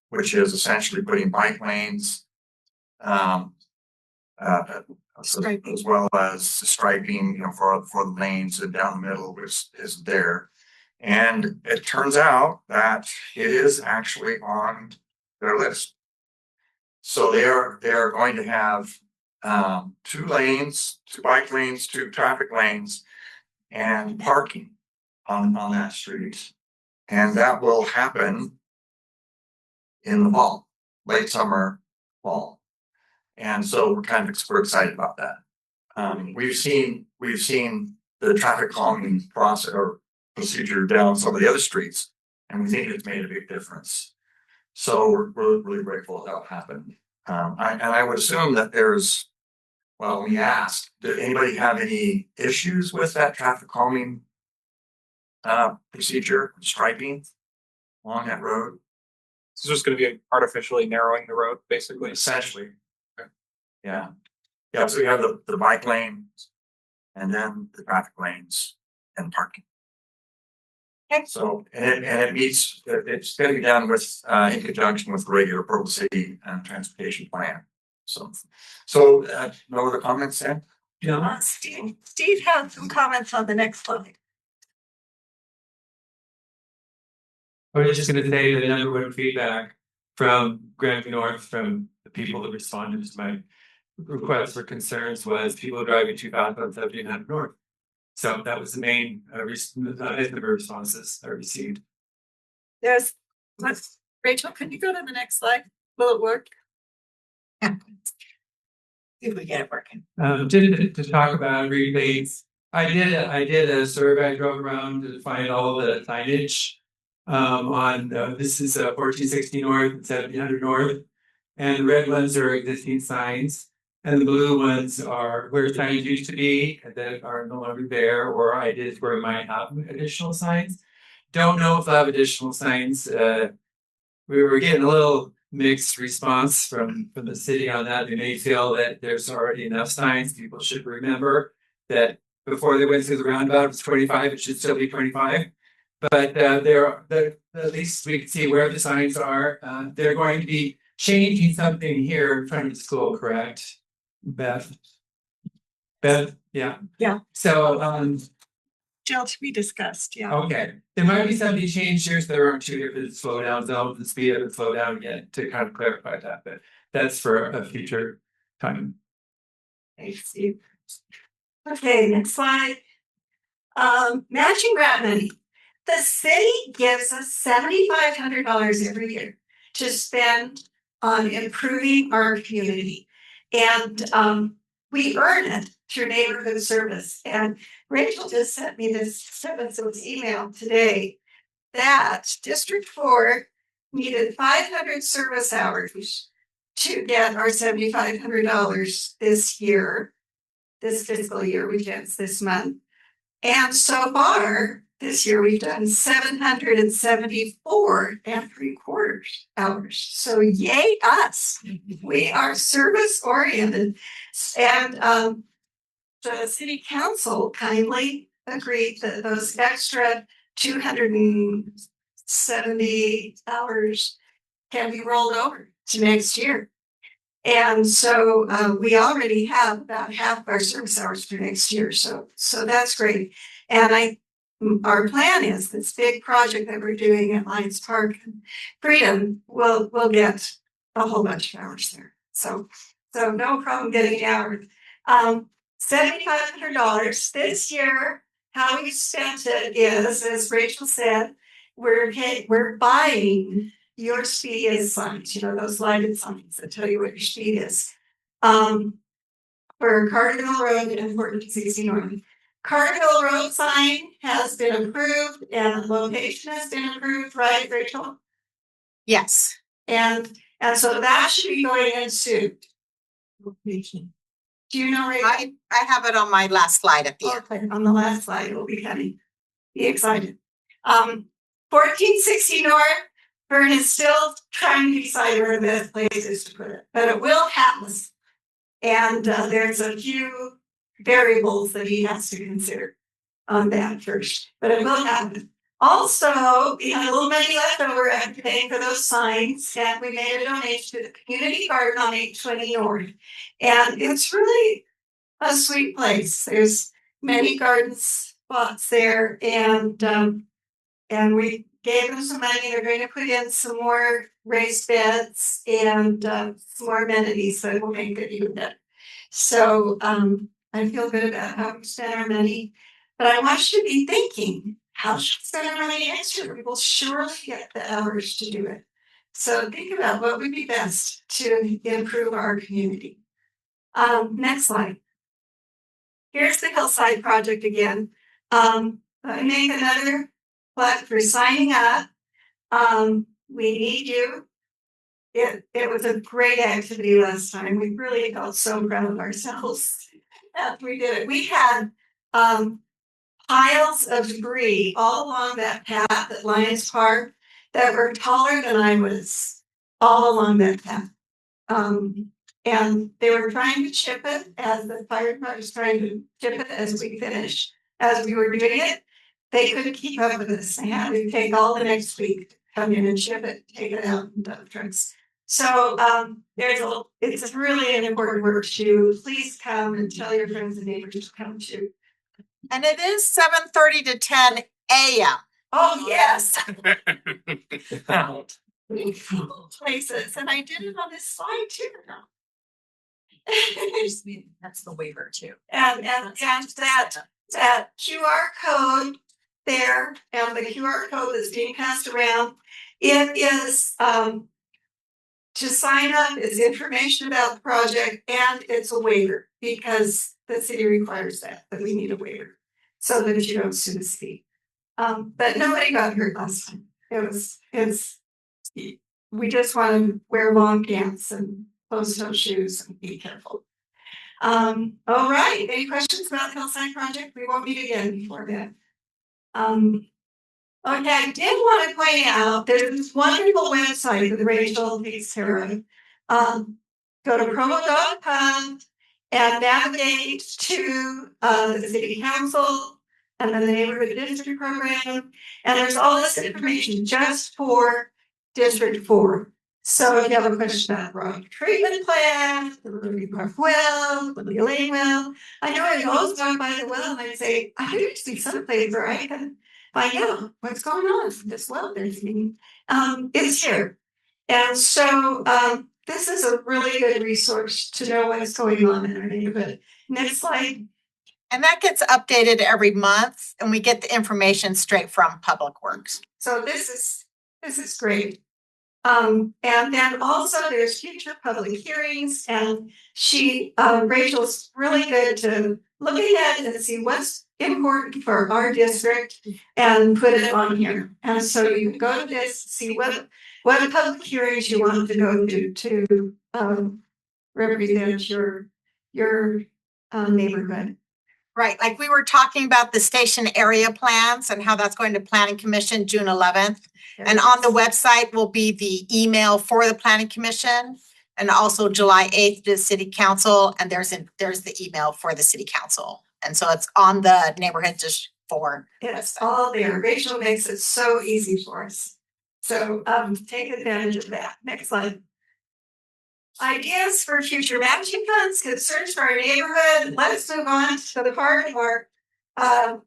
which is essentially putting bike lanes, as well as striping, for the lanes and down the middle, which is there. And it turns out that it is actually on their list. So they are going to have 2 lanes, 2 bike lanes, 2 traffic lanes, and parking on that street. And that will happen in the fall, late summer, fall. And so we're we're excited about that. We've seen the traffic calming process or procedure down some of the other streets, and we think it's made a big difference. So we're really grateful that happened. I would assume that there's Well, we asked, did anybody have any issues with that traffic calming procedure, striping along that road? It's just gonna be artificially narrowing the road, basically. Essentially. Yeah. Yeah, so we have the bike lane and then the traffic lanes and parking. So, and it meets, it's gonna be done with, in conjunction with the regular Provo City transportation plan. So, no other comments, Sam? Steve had some comments on the next slide. I was just gonna say the number one feedback from Grandview North, from the people that responded to my requests for concerns, was people driving too fast on 1700 North. So that was the main responses I received. Rachel, can you go to the next slide? Will it work? See if we get it working. To talk about rebates, I did a survey. I drove around to find all the signage on this is 1460 North and 1700 North, and the red ones are existing signs, and the blue ones are where signs used to be that are no longer there, or ideas where it might have additional signs. Don't know if they'll have additional signs. We were getting a little mixed response from the city on that. They may feel that there's already enough signs. People should remember that before they went through the roundabout, it was 25. It should still be 25. But at least we can see where the signs are. They're going to be changing something here in front of the school, correct, Beth? Yeah. Yeah. So Still to be discussed, yeah. okay, there might be something changed here, so there aren't two different slow down zones, the speed of it slow down again, to kind of clarify that, but that's for a future time. Thanks, Steve. Okay, next slide. Matching grant money. The city gives us $7,500 every year to spend on improving our community. And we earn it through neighborhood service. And Rachel just sent me this email today that District 4 needed 500 service hours to get our $7,500 this year, this fiscal year, which ends this month. And so far, this year, we've done 774.75 hours. So yay us. We are service oriented. And the city council kindly agreed that those extra 270 hours can be rolled over to next year. And so we already have about half of our service hours for next year. So that's great. And our plan is this big project that we're doing at Lions Park and Freedom will get a whole bunch of hours there. So no problem getting the hours. $7,500 this year. How we spent it is, as Rachel said, we're buying your speed is signs, those lighted signs that tell you what your speed is. For Carterville Road and 1460 North. Carterville Road sign has been approved and the location has been approved, right, Rachel? Yes. And so that should be going in soon. Location. Do you know, Rachel? I have it on my last slide at the end. Okay, on the last slide, it will be coming. Be excited. 1460 North, Vern is still trying to decide where the best place is to put it, but it will happen. And there's a few variables that he has to consider on that first, but it will happen. Also, we had a little money left over after paying for those signs, and we made a donation to the community garden on 820 North. And it's really a sweet place. There's many garden spots there, and we gave them some money. They're going to put in some more raised beds and some more amenities that will make it even better. So I feel good about how we spend our money, but I want you to be thinking, how should we spend our money next year? We will surely get the hours to do it. So think about what would be best to improve our community. Next slide. Here's the Hillside project again. Let me make another plug for signing up. We need you. it was a great activity last time. We really felt so proud of ourselves after we did it. We had piles of debris all along that path at Lions Park that were taller than I was all along that path. And they were trying to chip it as the fire department was trying to chip it as we finished. As we were doing it, they couldn't keep up with us. They had to take all the next week to come in and chip it, take it out in dump trucks. So it's really an important work to please come and tell your friends and neighbors to come to. And it is 7:30 to 10 a.m. Oh, yes. Places, and I did it on this slide too. That's the waiver too. And that QR code there, and the QR code is being passed around. It is to sign up, is information about the project, and it's a waiver because the city requires that we need a waiver so that you don't sue the city. But nobody got hurt last time. We just want to wear long pants and closed-toe shoes and be careful. All right. Any questions about the Hillside project? We won't meet again before then. Okay, I did want to point out there's this wonderful website that Rachel takes care of. Go to provo.com and navigate to the city council and then the neighborhood district program. And there's all this information just for District 4. So if you have a question about road treatment plan, the Liberty Park well, the Melia Lane well, I know I always go by the well and I say, I think there should be some place where I can find out what's going on with this well there's meeting. It's here. And so this is a really good resource to know what's going on in our neighborhood. Next slide. And that gets updated every month and we get the information straight from Public Works. So this is great. And then also there's future public hearings and Rachel's really good to look at it and see what's important for our district and put it on here. And so you can go to this, see what public hearings you want to go to represent your neighborhood. Right, like we were talking about the station area plans and how that's going to Planning Commission June 11th. And on the website will be the email for the Planning Commission and also July 8th to City Council. And there's the email for the City Council. And so it's on the Neighborhood District 4. It's all there. Rachel makes it so easy for us. So take advantage of that. Next slide. Ideas for future matching funds, concerns for our neighborhood. Let's move on to the part of our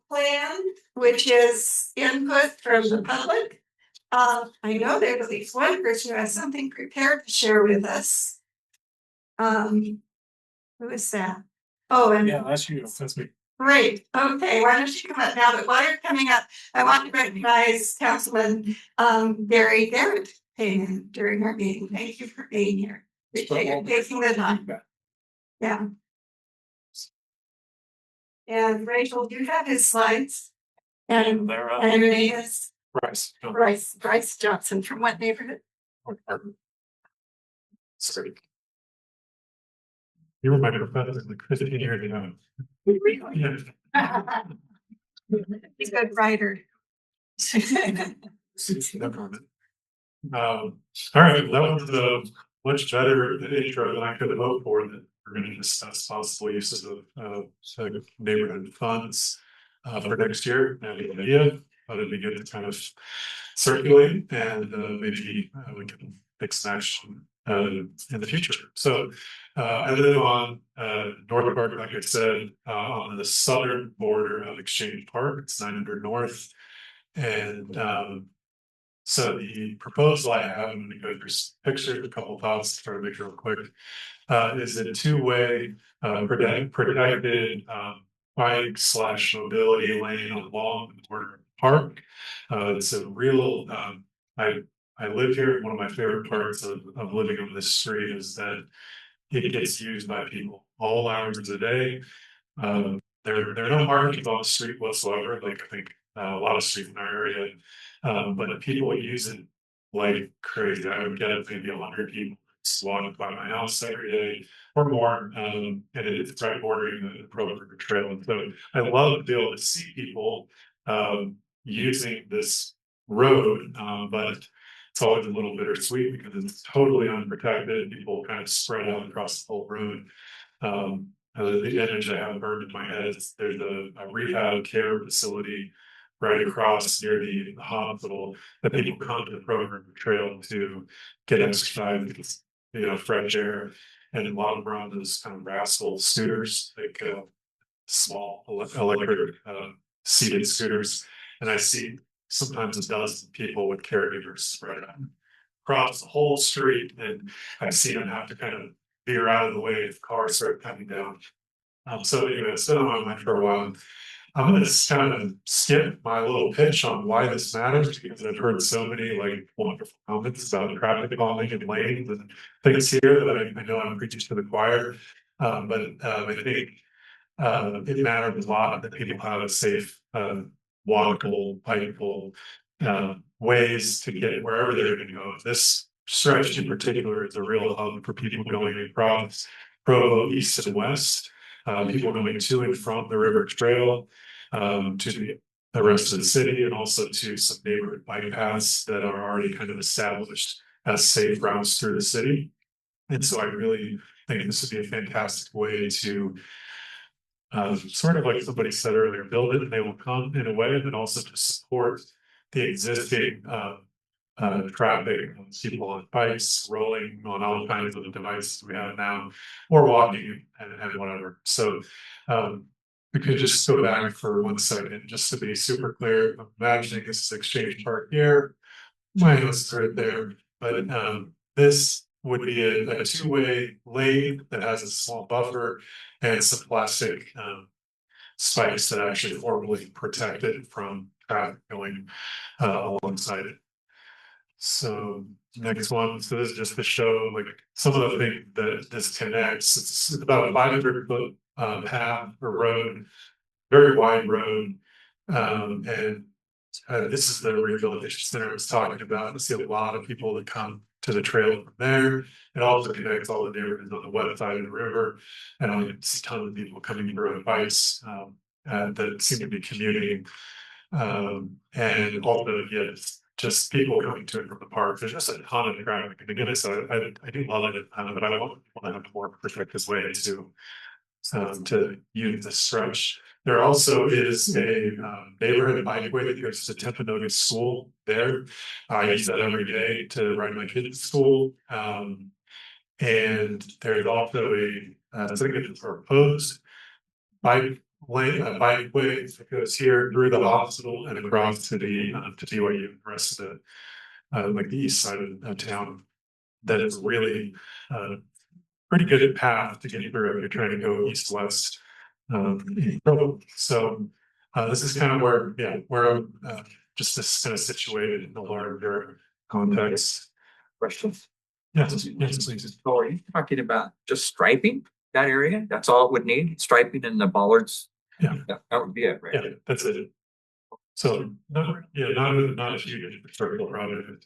plan, which is input from the public. I know there's at least one person who has something prepared to share with us. Who is that? Oh, and Yeah, that's you. That's me. great. Okay, why don't you come up now? But while you're coming up, I want to recognize Councilman Barry Garrett came during our meeting. Thank you for being here. Appreciate you taking the time. Yeah. And Rachel, you have his slides. And They're your name is Bryce. Bryce Johnson from what neighborhood? Sorry. You were my professor like 15 years ago. Really? Yeah. He's a good writer. No comment. All right, that was much better intro than I could have hoped for. That we're going to discuss possible uses of neighborhood funds for next year. I have an idea, but it'd be good to kind of circulate and maybe we can take some action in the future. So I live on North Park, like I said, on the southern border of Exchange Park. It's 900 North, and so the proposal I have, I'm going to go through some pictures, a couple of thoughts to try to make it real quick, is a two-way protected bike/mobility lane along the border of the park. It's a real, I live here. One of my favorite parts of living on this street is that it gets used by people all hours of the day. There are no markings on the street whatsoever. Like I think a lot of streets in our area, but people use it like crazy. I would get maybe 100 people walking by my house every day or more. And it's right bordering the Provo River Trail. And so I love to be able to see people using this road, but it's always a little bittersweet because it's totally unprotected. People kind of spread out across the whole road. The image I have burned in my head is there's a rehab care facility right across near the hospital that people come to the program trail to get exercise, fresh air, and a lot of them are on those kind of rascal scooters, like small electric seated scooters, and I see sometimes a dozen people with caregivers spread out across the whole street, and I see them have to kind of veer out of the way if cars start coming down. So anyway, it's been on my mind for a while. I'm going to kind of skip my little pitch on why this matters because I've heard so many like wonderful comments about traffic calming and lanes and things here that I know I'm preaching to the choir. But I think it matters a lot that people have a safe, walkable, bikeable ways to get wherever they're going to go. This stretch in particular is a real hub for people going across Provo east and west. People going to and from the river trail, to the rest of the city, and also to some neighborhood bike paths that are already kind of established as safe routes through the city. And so I really think this would be a fantastic way to sort of like somebody said earlier, build it and they will come in a way, but also to support the existing traffic, people on bikes, rolling on all kinds of devices we have now, or walking and whatever. So we could just go back for 1 second, just to be super clear. I'm imagining this is Exchange Park here, my house is right there, but this would be a two-way lane that has a small buffer and some plastic spikes that actually formally protect it from traffic going alongside it. So next one, so this is just to show like some of the things that this connects. It's about a 500-foot path or road, very wide road, and this is the rehabilitation center I was talking about. I see a lot of people that come to the trail from there. It also connects all the neighborhoods on the west side of the river, and I see a ton of people coming through on bikes that seem to be commuting, and also just people coming to and from the park. There's just a ton of traffic, and again, so I do love it, but I want to have a more protective way to use this stretch. There also is a neighborhood bikeway that goes to Timpanogos School there. I use that every day to ride my kids to school. And there's also I think it's a proposed bike lane, bikeway that goes here through the hospital and across to the to BYU and the rest of the like the east side of town. That is really pretty good path to get through if you're trying to go east-west. So this is kind of where just this kind of situated in the larger context. Questions? Yes, please. So are you talking about just striping that area? That's all it would need, striping and the bollards? Yeah. That would be it, right? Yeah, that's it. So not a huge circle project.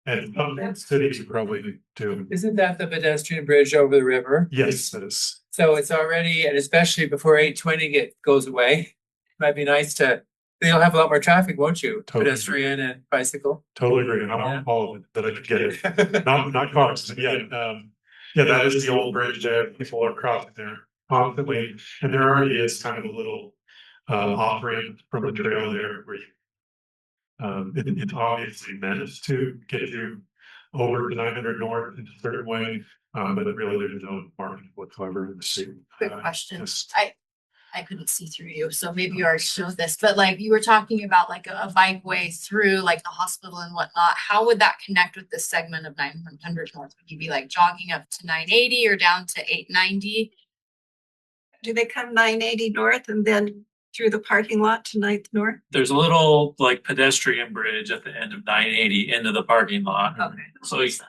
And some cities would probably do. Isn't that the pedestrian bridge over the river? Yes, that is. So it's already, and especially before 820 goes away, might be nice you'll have a lot more traffic, won't you? Totally. Pedestrian and bicycle. Totally agree. And I want all of it that I could get it. Not cars, but that is the old bridge there. People are crossing there constantly. And there already is kind of a little off-ramp from the trail there where it's obviously meant to get you over to 900 north in a certain way, but really there's no market whatsoever in the street. Quick question. I couldn't see through you, so maybe you already showed this, but like you were talking about like a bike way through like the hospital and whatnot. How would that connect with this segment of 900 north? Would you be like jogging up to 980 or down to 890? Do they come 980 north and then through the parking lot to 9th North? There's a little like pedestrian bridge at the end of 980 into the parking lot. Okay. So it's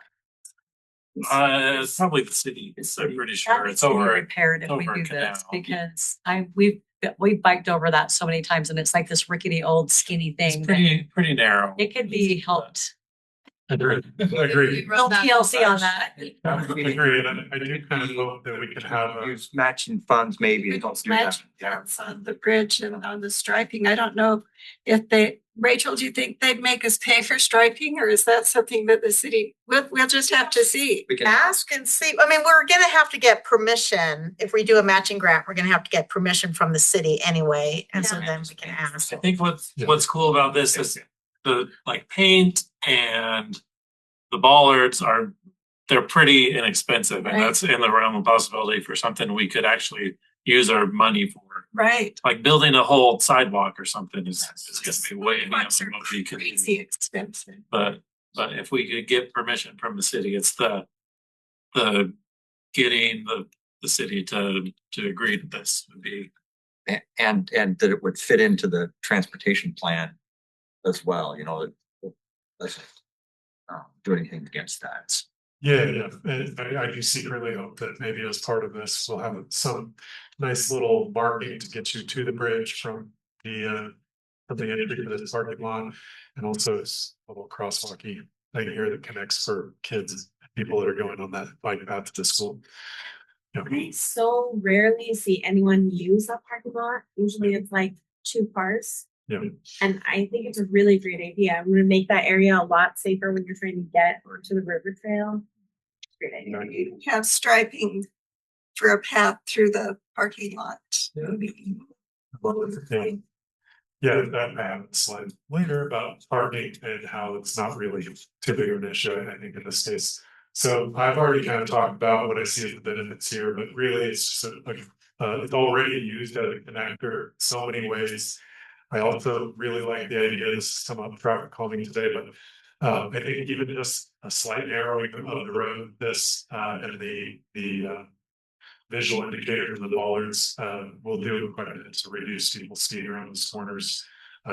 probably the city. I'm pretty sure it's over. Repaired if we over do a canal. this because we've biked over that so many times and it's like this rickety old skinny thing. It's pretty narrow. It could be helped Agreed. We wrote that TLC on that. Agreed, and I do kind of hope that we could have a. Use matching funds maybe to do that. Matching funds on the bridge and on the striping. I don't know if they, Rachel, do you think they'd make us pay for striping, or is that something that the city, we'll just have to see. We can ask and see. I mean, we're gonna have to get permission. If we do a matching grant, we're gonna have to get permission from the city anyway. And so then we can ask. I think what's cool about this is the like paint and the bollards they're pretty inexpensive, and that's in the realm of possibility for something we could actually use our money for. Right. Like building a whole sidewalk or something is gonna be way beyond what we could do. Crazy expensive. But if we could get permission from the city, it's the getting the city to agree to this would be. And that it would fit into the transportation plan as well, you know, let's do anything against that. Yeah, and I do secretly hope that maybe as part of this, we'll have some nice little marking to get you to the bridge from the entry to this parking lot. And also it's a little crosswalky thing here that connects for kids, people that are going on that bike path to the school. I so rarely see anyone use that parking lot. Usually it's like 2 cars. Yeah. And I think it's a really great idea. I'm gonna make that area a lot safer when you're trying to get onto the river trail. Great idea. You have striping for a path through the parking lot. Yeah, that I have a slide later about parking and how it's not really too big of an issue, I think, in this case. So I've already kind of talked about what I see as the benefits here, but really it's just it's already used as a connector in so many ways. I also really like the idea, this has come up traffic calming today, but I think even just a slight narrowing of the road, this and the visual indicators of the bollards will do quite a bit to reduce people's speed around those corners.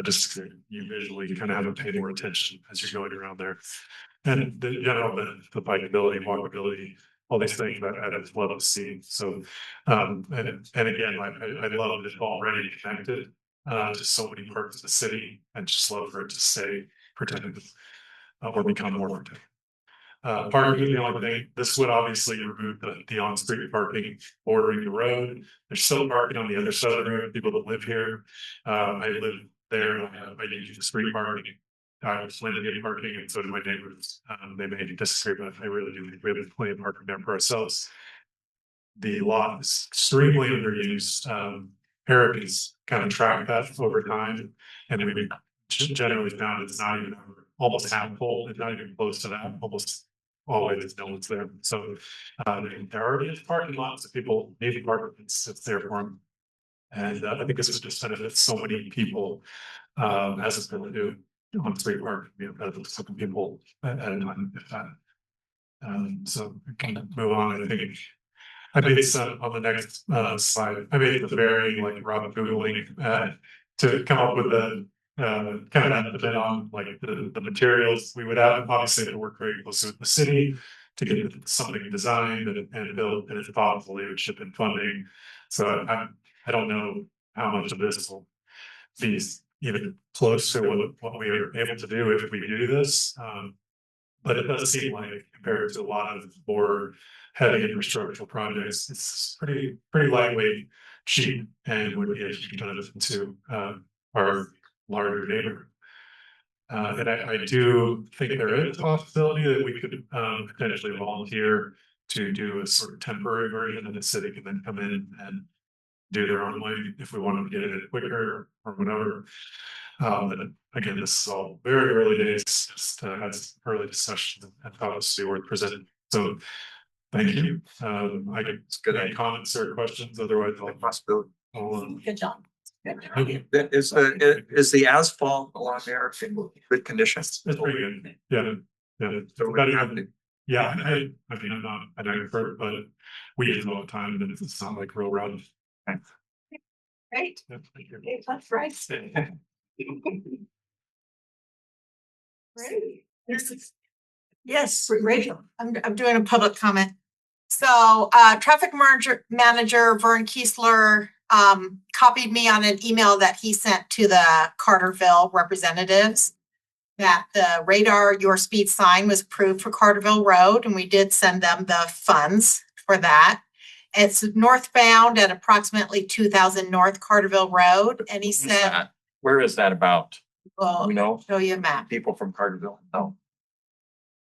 Just so you visually kind of have to pay more attention as you're going around there. And the general the bikeability, walkability, all these things that I just love to see. So and again, I love that it's already connected to so many parts of the city, and just love for it to stay protected or become more protected. Parking, the only thing, this would obviously remove the on-street parking bordering the road. There's still parking on the other side of the road, people that live here. I live there, I use the street parking. I was planning to get parking, and so do my neighbors. They may disagree, but I really do think we have plenty of parking there for ourselves. The lot is extremely underused. Eric has kind of tracked that over time, and we've generally found it's not even almost half full, it's not even close to that, almost always no one's there. So there already is parking lots that people need to park, it's there for them. And I think this would just benefit so many people as it's going to do on street park, some people at a time, if that. So we can move on. I think I made some on the next slide. I made the varying, like Rob Googling to come up with the kind of estimate on like the materials we would have. Obviously, to work very closely with the city to get something designed and built, and if possible, leadership and funding. So I don't know how much of this will be even close to what we are able to do if we do this. But it does seem like compared to a lot of more heavy infrastructural projects, it's pretty lightweight, cheap, and would be a huge benefit to our larger neighborhood. And I do think there is a possibility that we could potentially volunteer to do a sort of temporary version, and the city can then come in and do their own way if we want to get it quicker or whatever. But again, this is all very early days, just had some early discussions and thought it was worth presenting. So thank you. I can get any comments or questions, otherwise I'll possibility. Good job. Is the asphalt along there in good condition? It's pretty good. Yeah. So yeah, I mean, I'm not an expert, but we use it all the time, and it's not like real rough. Great. Yeah, thank you. Okay, that's right. Great. Yes, Rachel. I'm doing a public comment. So traffic manager Vern Kiesler copied me on an email that he sent to the Carterville representatives. that the radar your speed sign was approved for Carterville Road, and we did send them the funds for that. It's northbound at approximately 2000 North Carterville Road, and he said, Where is that about? well, You know, show you a map. people from Carterville. No.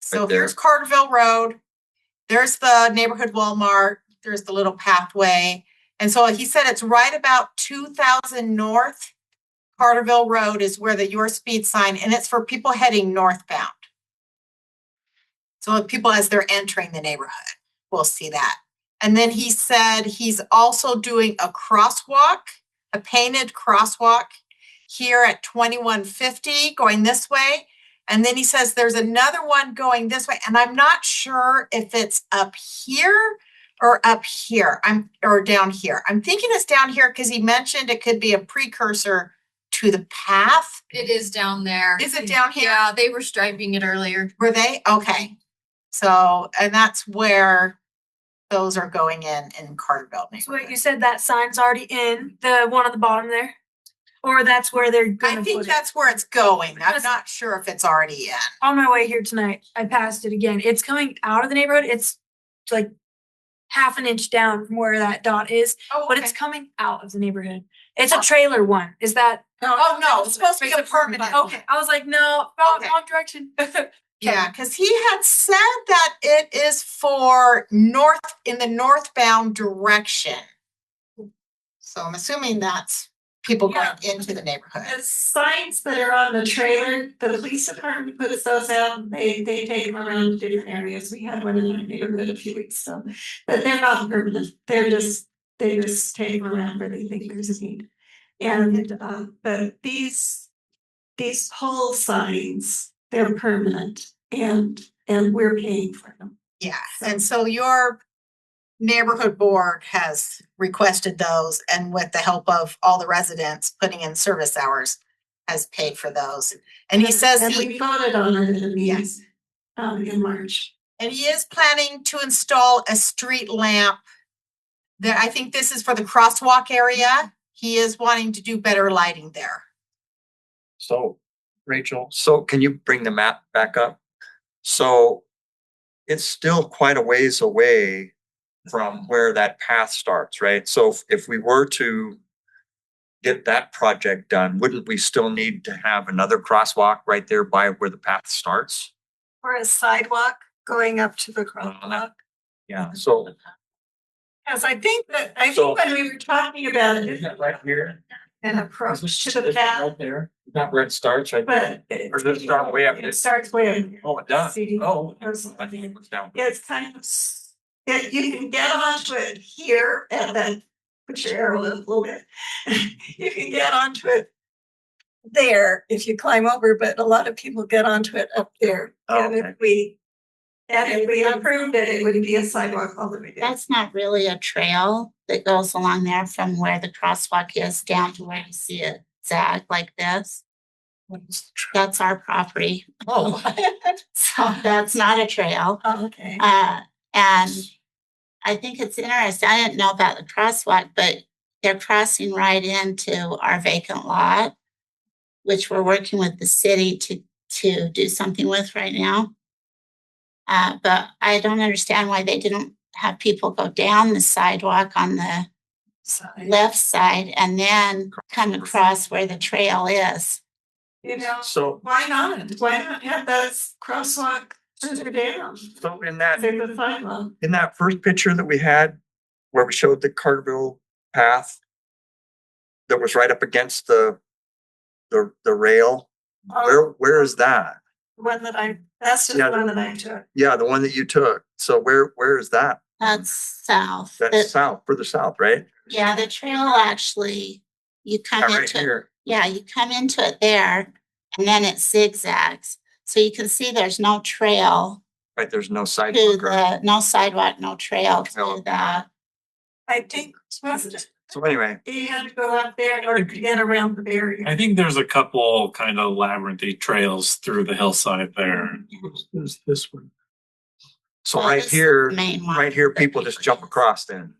So Right there. here's Carterville Road. There's the neighborhood Walmart. There's the little pathway. And so he said it's right about 2000 North Carterville Road is where the your speed sign, and it's for people heading northbound. So people as they're entering the neighborhood will see that. And then he said he's also doing a crosswalk, a painted crosswalk here at 2150 going this way. And then he says there's another one going this way. And I'm not sure if it's up here or up here. Or down here. I'm thinking it's down here because he mentioned it could be a precursor to the path. It is down there. Is it down here? Yeah, they were striping it earlier. Were they? Okay. So, and that's where those are going in Carterville. So what you said, that sign's already in, the one at the bottom there? Or that's where they're gonna I think put it? that's where it's going. I'm not sure if it's already in. On my way here tonight, I passed it again. It's coming out of the neighborhood. It's like half an inch down from where that dot is, but it's coming out of the neighborhood. It's a trailer one. Is that? Oh, no, it's supposed to be a permanent. Okay, I was like, no, wrong direction. Yeah, because he had said that it is for north, in the northbound direction. So I'm assuming that's people going into the neighborhood. The signs that are on the trailer, the police department puts those out, they take them around to different areas. We had one in our neighborhood a few weeks ago. But they're not permanent, they just take them around where they think there's a need. And but these pole signs, they're permanent and we're paying for them. Yeah, and so your neighborhood board has requested those, and with the help of all the residents putting in service hours, has paid for those. And he says And we voted on it in the meetings in March. And he is planning to install a street lamp. There, I think this is for the crosswalk area. He is wanting to do better lighting there. So, Rachel, so can you bring the map back up? So it's still quite a ways away from where that path starts, right? So if we were to get that project done, wouldn't we still need to have another crosswalk right there by where the path starts? Or a sidewalk going up to the crosswalk. Yeah, so. Yes, I think So- when we were talking about it, Isn't it right here? an approach to the path, Right there, not where it starts, right but there? Or does it start way up? it starts way up here. Oh, it does. CD. Oh, I think it was down. It's kind of, you can get onto it here and then put your arrow in a little bit. You can get onto it there if you climb over, but a lot of people get onto it up there. And if we approved it, it would be a sidewalk all the way down. That's not really a trail that goes along there from where the crosswalk is down to where you see it zag like this. That's our property. Oh. So that's not a trail. Oh, okay. And I think it's interesting. I didn't know about the crosswalk, but they're crossing right into our vacant lot, which we're working with the city to do something with right now. But I don't understand why they didn't have people go down the sidewalk on the left side and then come across where the trail is. You know, So- why not? Why not have that crosswalk further down? So in that, Save the sidewalk. in that first picture that we had, where we showed the Carterville path that was right up against the rail, where is that? One that that's just Yeah. one that I took. Yeah, the one that you took. So where is that? That's south. That's south, further south, right? Yeah, the trail actually, you come Yeah, right into, here. yeah, you come into it there and then it zigzags. So you can see there's no trail Right, there's no to sidewalk. the, no sidewalk, no trail to the, I think So anyway, he had to go up there in order to get around the barrier. I think there's a couple kind of labyrinthy trails through the hillside there. there's this one. So Well, right this is here, the main one right here, that people just jump across then.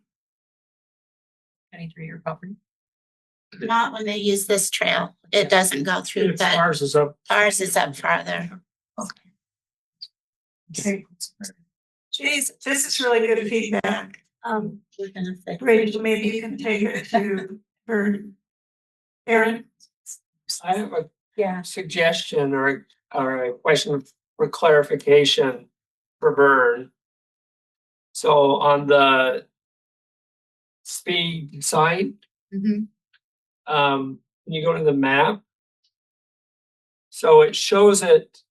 Any through your property? Not when they use this trail. It doesn't go through, but Ours is up. ours is up farther. Okay. Geez, this is really good feedback. We're gonna fix it. Rachel, maybe you can take it to Vern. Aaron? I have a Yeah. suggestion or a question for clarification for Vern. So on the speed sign, when you go to the map, so it shows it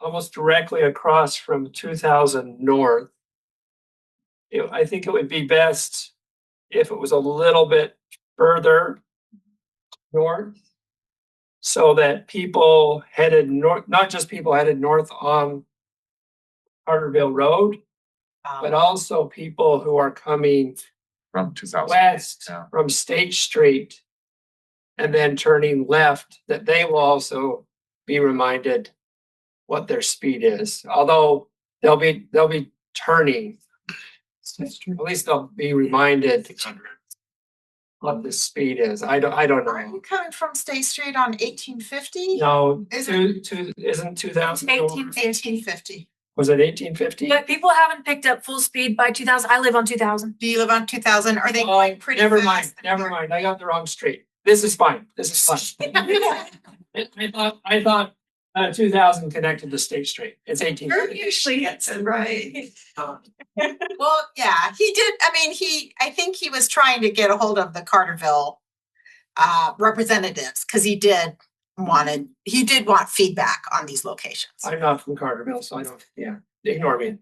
almost directly across from 2000 north. I think it would be best if it was a little bit further north, so that people headed north, not just people headed north on Carterville Road, but also people who are coming From 2000. west Yeah. from State Street and then turning left, that they will also be reminded what their speed is. Although they'll be turning, at least they'll be reminded what the speed is. I don't Are know. you coming from State Street on 1850? No, Isn't- isn't 2000? 1850. Was it 1850? But people haven't picked up full speed by 2000. I live on 2000. Do you live on 2000? Are they going pretty fast? Never mind. I got the wrong street. This is fine. I thought 2000 connected to State Street. It's 18. Vern usually gets it right. Well, yeah, he did. I mean, I think he was trying to get a hold of the Carterville representatives because he did want feedback on these locations. I'm not from Carterville, so I don't, ignore me.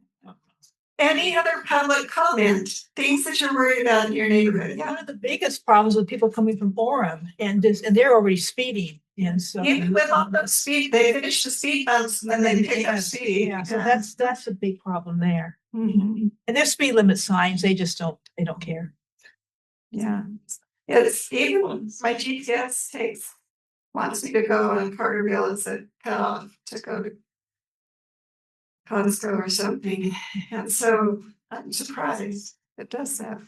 Any other public comment, things that you're worried about in your neighborhood? One of the biggest problems with people coming from Orem and they're already speeding. And so. Even with all the speed, they finish the speed bumps and then they pick up speed. Yeah, so that's a big problem there. Mhm. And there's speed limit signs, they don't care. Yeah. It's even my GPS wants me to go on Carterville as a cutoff to go to Costco or something. And so I'm surprised it does that.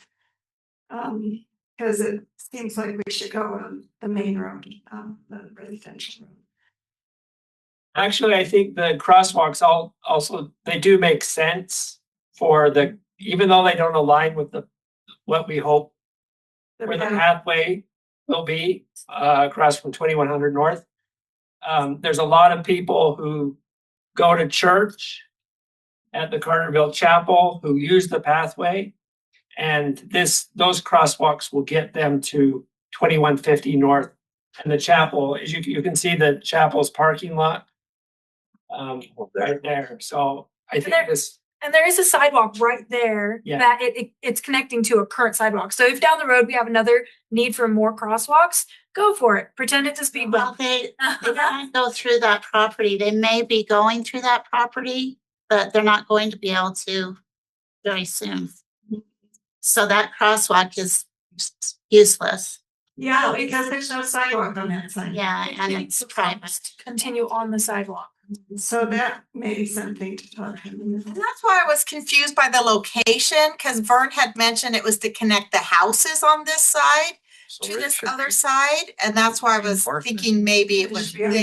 Because it seems like we should go on the main road, the residential road. Actually, I think the crosswalks also, they do make sense for even though they don't align with what we hope where the pathway will be, across from 2100 North. There's a lot of people who go to church at the Carterville Chapel who use the pathway. And those crosswalks will get them to 2150 North and the chapel. As you can see the chapel's parking lot right there. So I think And there is a sidewalk right there that it's connecting to a current sidewalk. So if down the road we have another need for more crosswalks, go for it. Pretend it's a speed Well, bump. they don't go through that property. They may be going through that property, but they're not going to be able to very soon. So that crosswalk is useless. Yeah, because there's no sidewalk on that side. Yeah, and it's private. Continue on the sidewalk. So that may be something to talk about. And that's why I was confused by the location, because Vern had mentioned it was to connect the houses on this side to this other side. And that's why I was thinking maybe it was there.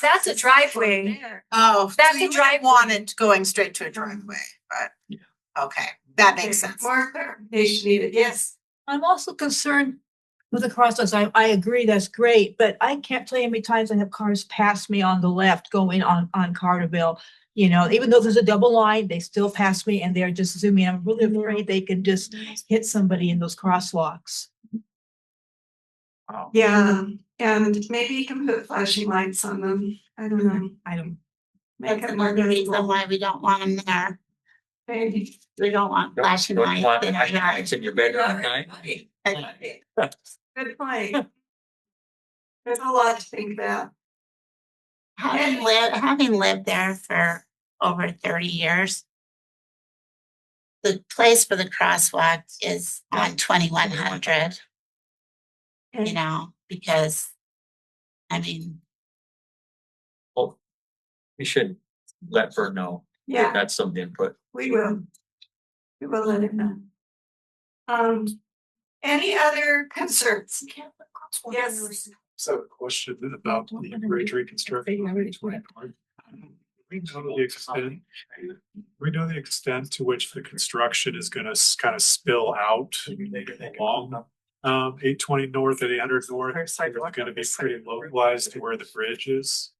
That's a driveway. Oh, That's so a you driveway. wanted going straight to a driveway, but okay, that makes sense. More clarification needed, yes. I'm also concerned with the crosswalks. I agree, that's great, but I can't tell you how many times I have cars pass me on the left going on Carterville. You know, even though there's a double line, they still pass me and they're just zooming. I'm really afraid they could just hit somebody in those crosswalks. Yeah, and maybe you can put flashing lights on them. I don't know. Make That's it more another reason visible. why we don't want them there. Maybe. We don't want flashing Don't lights want in our yard. lights in your bedroom at night. Good point. There's a lot to think about. Having lived there for over 30 years, the place for the crosswalk is on 2100. You know, because I mean, Well, we should let Vern know. Yeah. That's some input. We will. We will let it know. Any other concerns? Yes. So a question about the bridge reconstruction. We know the extent to which the construction is gonna kind of spill out along 820 north and 800 north. It's gonna be pretty localized to where the bridge is.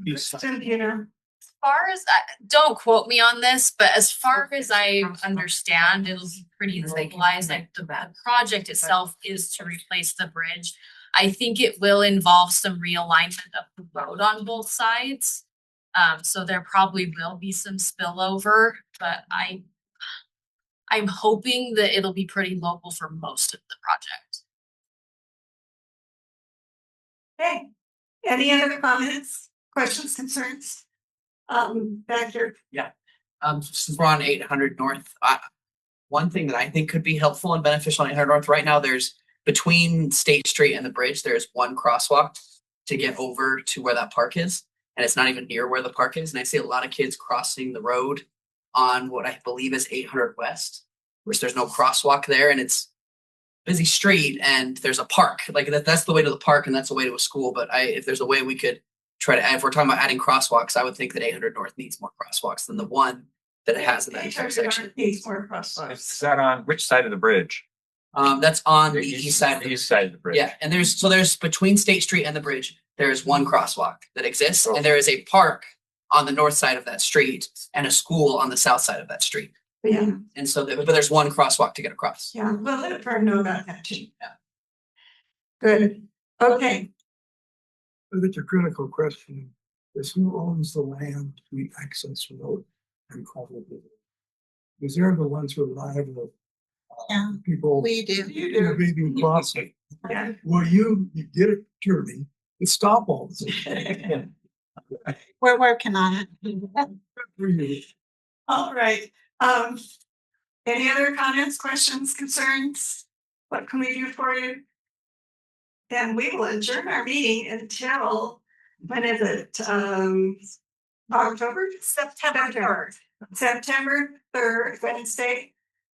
Kristen, you know, As far as don't quote me on this, but as far as I understand, it'll be pretty localized. Like the project itself is to replace the bridge. I think it will involve some realignment of the road on both sides. So there probably will be some spillover, but I'm hoping that it'll be pretty local for most of the project. okay. Any other comments, questions, concerns? Back here. Yeah. Since we're on 800 north, one thing that I think could be helpful and beneficial on 800 north right now, there's between State Street and the bridge, there's one crosswalk to get over to where that park is. And it's not even near where the park is. And I see a lot of kids crossing the road on what I believe is 800 west, which there's no crosswalk there. And it's a busy street and there's a park. Like that's the way to the park and that's the way to a school. But if there's a way we could try to add, if we're talking about adding crosswalks, I would think that 800 north needs more crosswalks than the one that it has in that intersection. Needs more crosswalks. Is that on which side of the bridge? That's on the east side. The east side of the bridge. Yeah, and there's between State Street and the bridge, there's one crosswalk that exists, and there is a park on the north side of that street and a school on the south side of that street. Yeah. And so, but there's one crosswalk to get across. Yeah, well, let her know about that too. Yeah. Good, okay. I think a critical question is who owns the land we access road and Carterville? Because they're the ones who are liable. Yeah, people. we do. Maybe crossing. Yeah. Well, you get it to me and stop all this. We're working on it. All right, any other comments, questions, concerns? What can we do for you? Then we will adjourn our meeting until, when is it, October? September 3rd. September 3rd, Wednesday.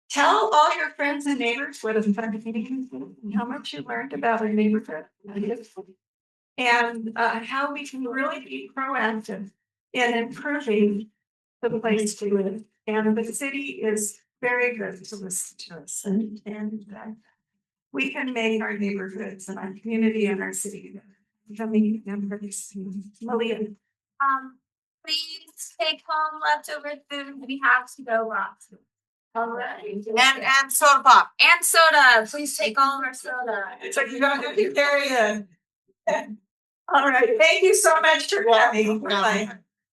Tell all your friends and neighbors what a fun meeting is and how much you learned about our neighborhood. And how we can really be proactive in improving the place to live. And the city is very good to listen to us and we can make our neighborhoods and our community and our city becoming pretty soon. Melia. Please take home leftover food. We have to go lots. All right. And soda pop. And soda. Please take all of our soda. It's like you don't have to carry it. All right. Thank you so much for coming. Bye.